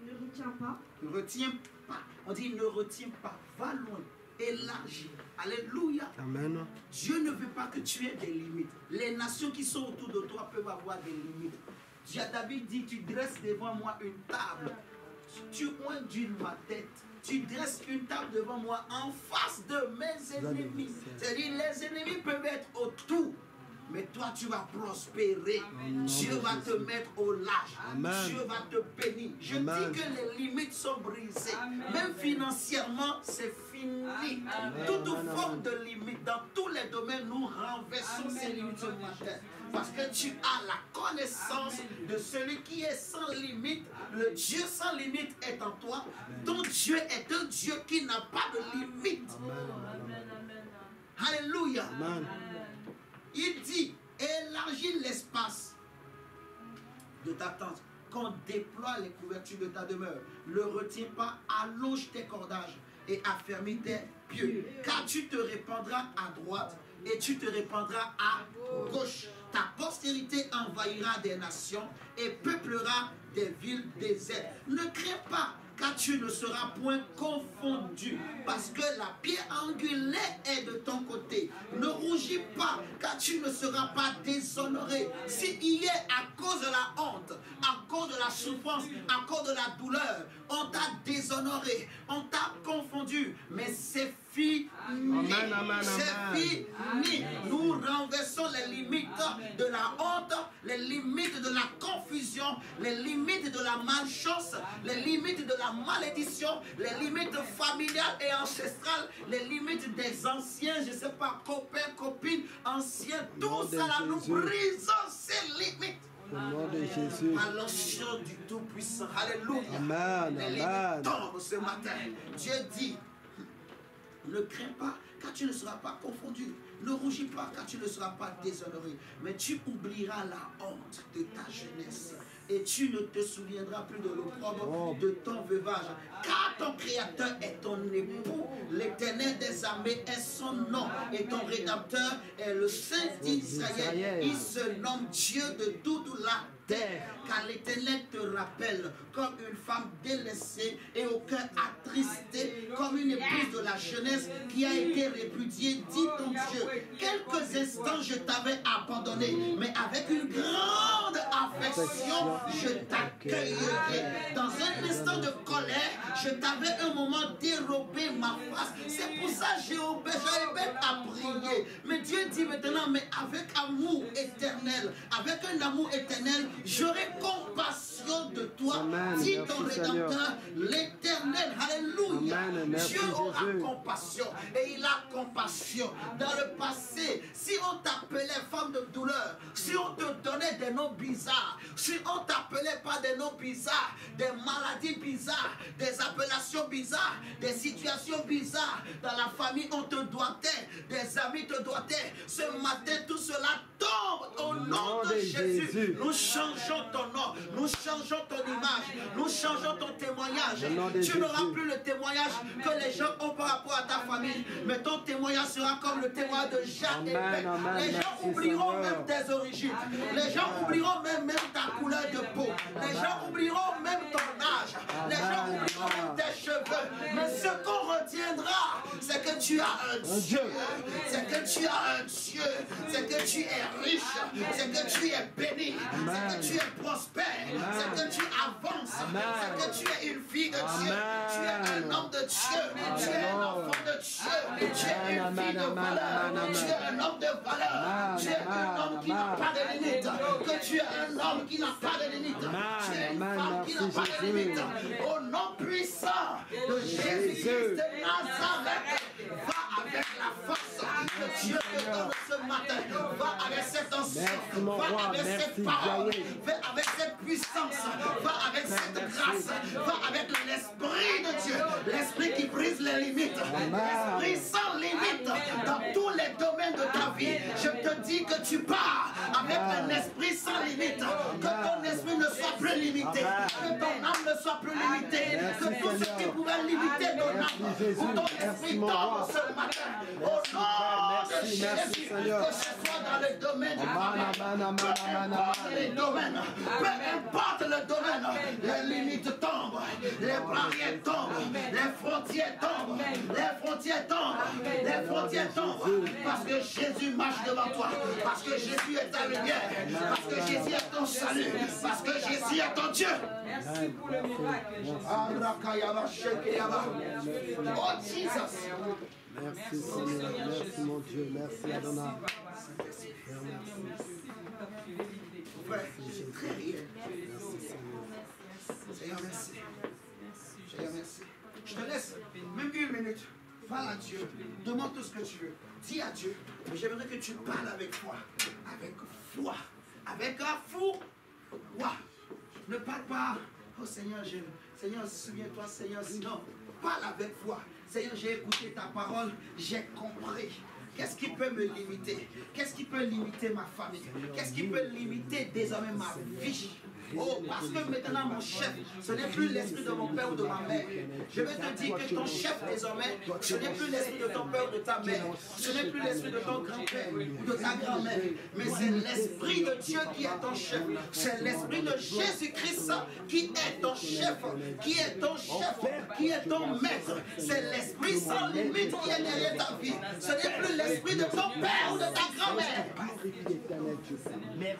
Ne retiens pas. Ne retiens pas. On dit ne retiens pas. Va loin. Élargis. Alléluia. Amen. Dieu ne veut pas que tu aies des limites. Les nations qui sont autour de toi peuvent avoir des limites. David dit, tu dresses devant moi une table. Tu ondules ma tête. Tu dresses une table devant moi en face de mes ennemis. C'est-à-dire les ennemis peuvent être autour. Mais toi, tu vas prospérer. Dieu va te mettre au large. Amen. Dieu va te bénir. Je Amen. dis que les limites sont brisées. Amen. Même financièrement, c'est fini. Toute forme de limite, dans tous les domaines, nous renversons ces limites ce matin. Parce que tu as la connaissance de celui qui est sans limite. Le Dieu sans limite est en toi. Ton Dieu est un Dieu qui n'a pas de limite. Alléluia. Amen. Il dit, élargis l'espace de ta tente, qu'on déploie les couvertures de ta demeure. Ne retiens pas, allonge tes cordages et affermis tes pieux, car tu te répandras à droite et tu te répandras à gauche. Ta postérité envahira des nations et peuplera des villes désertes. Ne crains pas, car tu ne seras point confondu, parce que la pierre angulaire est de ton côté. Ne rougis pas, car tu ne seras pas déshonoré. Si hier, à cause de la honte, à cause de la souffrance, à cause de la douleur, on t'a déshonoré, on t'a confondu, mais c'est fini. Amen, amen, C'est amen. fini. Nous renversons les limites de la honte, les limites de la confusion, les limites de la malchance, les limites de la malédiction, les limites familiales et ancestrales, les limites des anciens, je ne sais pas, copains, copines, anciens, tout ça là, nous brisons ces limites. Au nom de Jésus. À l'onction du Tout-Puissant. Alléluia. Amen, Les limites amen. tombent ce matin. Dieu dit, ne crains pas, car tu ne seras pas confondu. Ne rougis pas, car tu ne seras pas déshonoré. Mais tu oublieras la honte de ta jeunesse. Et tu ne te souviendras plus de l'opprobre de ton veuvage. Car ton Créateur est ton époux. L'Éternel des armées est son nom. Et ton Rédempteur est le Saint d'Israël. Il se nomme Dieu de toute la terre. Car l'Éternel te rappelle comme une femme délaissée et au cœur attristé, comme une épouse de la jeunesse qui a été répudiée, dit ton Dieu. Quelques instants je t'avais abandonné, mais avec une grande affection, je t'accueillerai. Dans un instant de colère, je t'avais un moment dérobé ma face. C'est pour ça que j'ai bête à prier. Mais Dieu dit maintenant, mais avec amour éternel, avec un amour éternel, j'aurai compassion de toi. Amen. Dit Merci, ton Rédempteur, l'Éternel. Alléluia. Amen. Merci, Dieu aura Jésus. compassion. Et il a compassion. Dans le passé, si on t'appelait femme de douleur, si on te donnait des noms bizarres, si on t'appelait pas des noms bizarres, des maladies bizarres, des appellations bizarres, des situations bizarres, dans la famille on te doigtait, des amis te doigtaient, ce matin tout cela tombe au nom de Jésus. Nous changeons ton nom, nous changeons ton image, nous changeons ton témoignage. Tu n'auras plus le témoignage que les gens ont par rapport à ta famille, mais ton témoignage sera comme le témoignage de Jacques et Beth. Les gens oublieront même tes origines, les gens oublieront même ta couleur de peau, les gens oublieront même ton âge, les gens oublieront même tes cheveux, mais ce qu'on retiendra, c'est que tu as un Dieu, c'est que tu as un Dieu, c'est que tu es riche, c'est que tu es béni, c'est que tu es prospère, c'est que tu avances, c'est que tu es une fille de Dieu, tu es un homme de Dieu, tu es un enfant de Dieu, tu es une fille de valeur, tu es un homme de valeur, tu es un homme qui n'a pas de limite, que tu es un homme qui n'a pas de limite, tu es une femme qui n'a pas de limite. Au nom puissant de Jésus-Christ de Nazareth, va avec la force que Dieu te donne ce matin, va avec cet ancien, va avec cette parole, va avec cette puissance, va avec cette grâce, va avec l'Esprit de Dieu, l'Esprit qui brise les des limites. L'esprit sans limite dans tous les domaines de ta vie. Je te dis que tu pars avec un esprit sans limite. Que ton esprit ne soit plus limité. Que ton âme ne soit plus limitée. Que tout ce qui pouvait limiter ton âme ou ton esprit tombe ce matin. Au nom de Jésus, que ce soit dans le domaine du domaine, peu importe le domaine, les limites tombent, les barrières tombent, les frontières tombent, les frontières tombent, les frontières tombent, parce que Jésus marche devant toi, parce que Jésus est ta lumière, parce que Jésus est ton salut, parce que Jésus est ton Dieu. Merci pour le miracle, Jésus. Oh Jesus. Merci Seigneur, merci mon Dieu, merci Adonai. Frère, c'est très réel. Seigneur, merci. Seigneur, merci. Je te laisse même une minute. Parle à Dieu. Demande tout ce que tu veux. Dis à Dieu. Mais j'aimerais que tu parles avec foi. Avec foi. Avec un fou. Foi. Ne parle pas. Oh Seigneur, Seigneur, souviens-toi, Seigneur. Sinon, parle avec foi. Seigneur, j'ai écouté ta parole. J'ai compris. Qu'est-ce qui peut me limiter? Qu'est-ce qui peut limiter ma famille? Qu'est-ce qui peut limiter désormais ma vie? Oh, parce que maintenant mon chef, ce n'est plus l'esprit de mon père ou de ma mère. Je vais te dire que ton chef désormais, ce n'est plus l'esprit de ton père ou de ta mère. Ce n'est plus l'esprit de ton grand-père ou de ta grand-mère. Mais c'est l'esprit de Dieu qui est ton chef. C'est l'esprit de Jésus-Christ qui est ton chef, qui est ton chef, qui est ton maître. C'est l'esprit sans limite qui est derrière ta vie. Ce n'est plus l'esprit de ton père ou de ta grand-mère.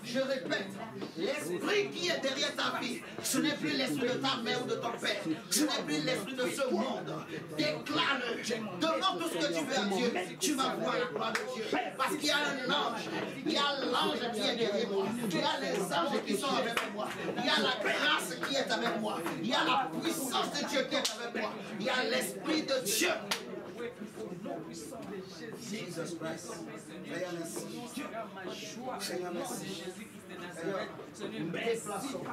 Je répète, l'esprit qui est derrière ta vie, ce n'est plus l'esprit de ta mère ou de ton père. Ce n'est plus l'esprit de ce monde. Déclare-le. Demande tout ce que tu veux à Dieu. Tu vas voir la gloire de Dieu. Parce qu'il y a un ange. Il y a l'ange qui est derrière moi. Il y a les anges qui sont avec moi. Il y a la grâce qui est avec moi. Il y a la puissance de Dieu qui est avec moi. Il y a l'esprit de Dieu. Jesus Christ. Seigneur, merci. Seigneur, merci. Seigneur, nous déplaçons,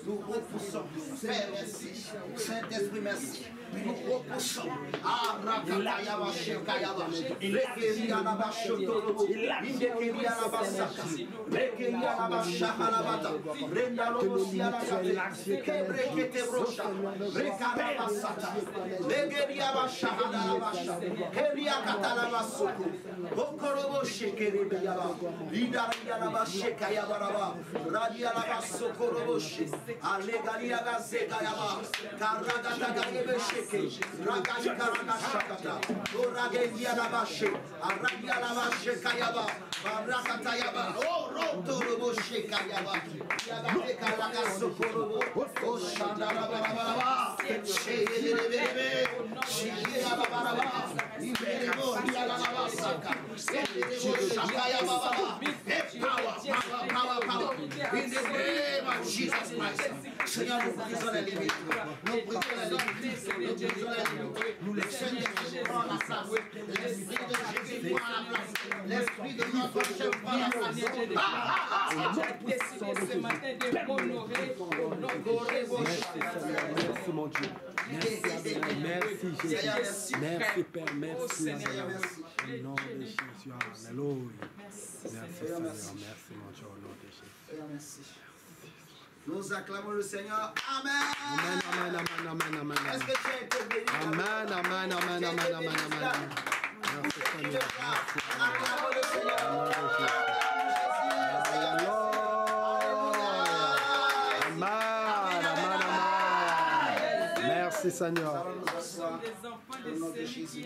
nous repoussons. Père, merci. Saint-Esprit, merci. Nous repoussons. Arakatayaba, Shekayaba. Lekerianaba, Shotorobo. Indekerianaba, Saka. Lekerianaba, Shakalabata. Rendalobo, Sialakate. Kebrekete, Brosha. Rekaraba, Sata. Lekeriaba, Shakalaba, Keriakatalaba, Soko. Okorobo, Shekeribiaba. Idarianaba, Shekayabaraba. Radialaba, Sokoroboshi. Alegariaga, Zekayaba. Karagata, Sheke. Ragashkarada, Shakata. Oragegianabashe. Aragianabashe, Kayaba. Barakatayaba. Oh, Rotorobo, Shekayaba. Yagateka, Ragasokorobo. Oh, Shandarabaraba. Sheyelebebe. Sheyelabaraba. Iberebo, Yalanabasaka. Shakayaba. Power. In the name of Jesus Christ. Seigneur, nous brisons les limites. Nous brisons les limites. Nous brisons les limites. Nous laissons Jésus prendre la place. L'esprit de Jésus prend la place. L'esprit de notre chef prend la place. Ce matin de m'honorer au nom de Jésus. Merci mon Dieu. Merci Jésus. Merci Père. Merci. Au nom de Jésus. Alléluia. Merci Seigneur. Merci mon Dieu. Au nom de Jésus. Merci. Nous acclamons le Seigneur. Amen. Amen. Est-ce que tu as été béni? Amen. Merci Seigneur. Acclamons le Seigneur. Amen. Merci Seigneur. Les enfants de Jésus.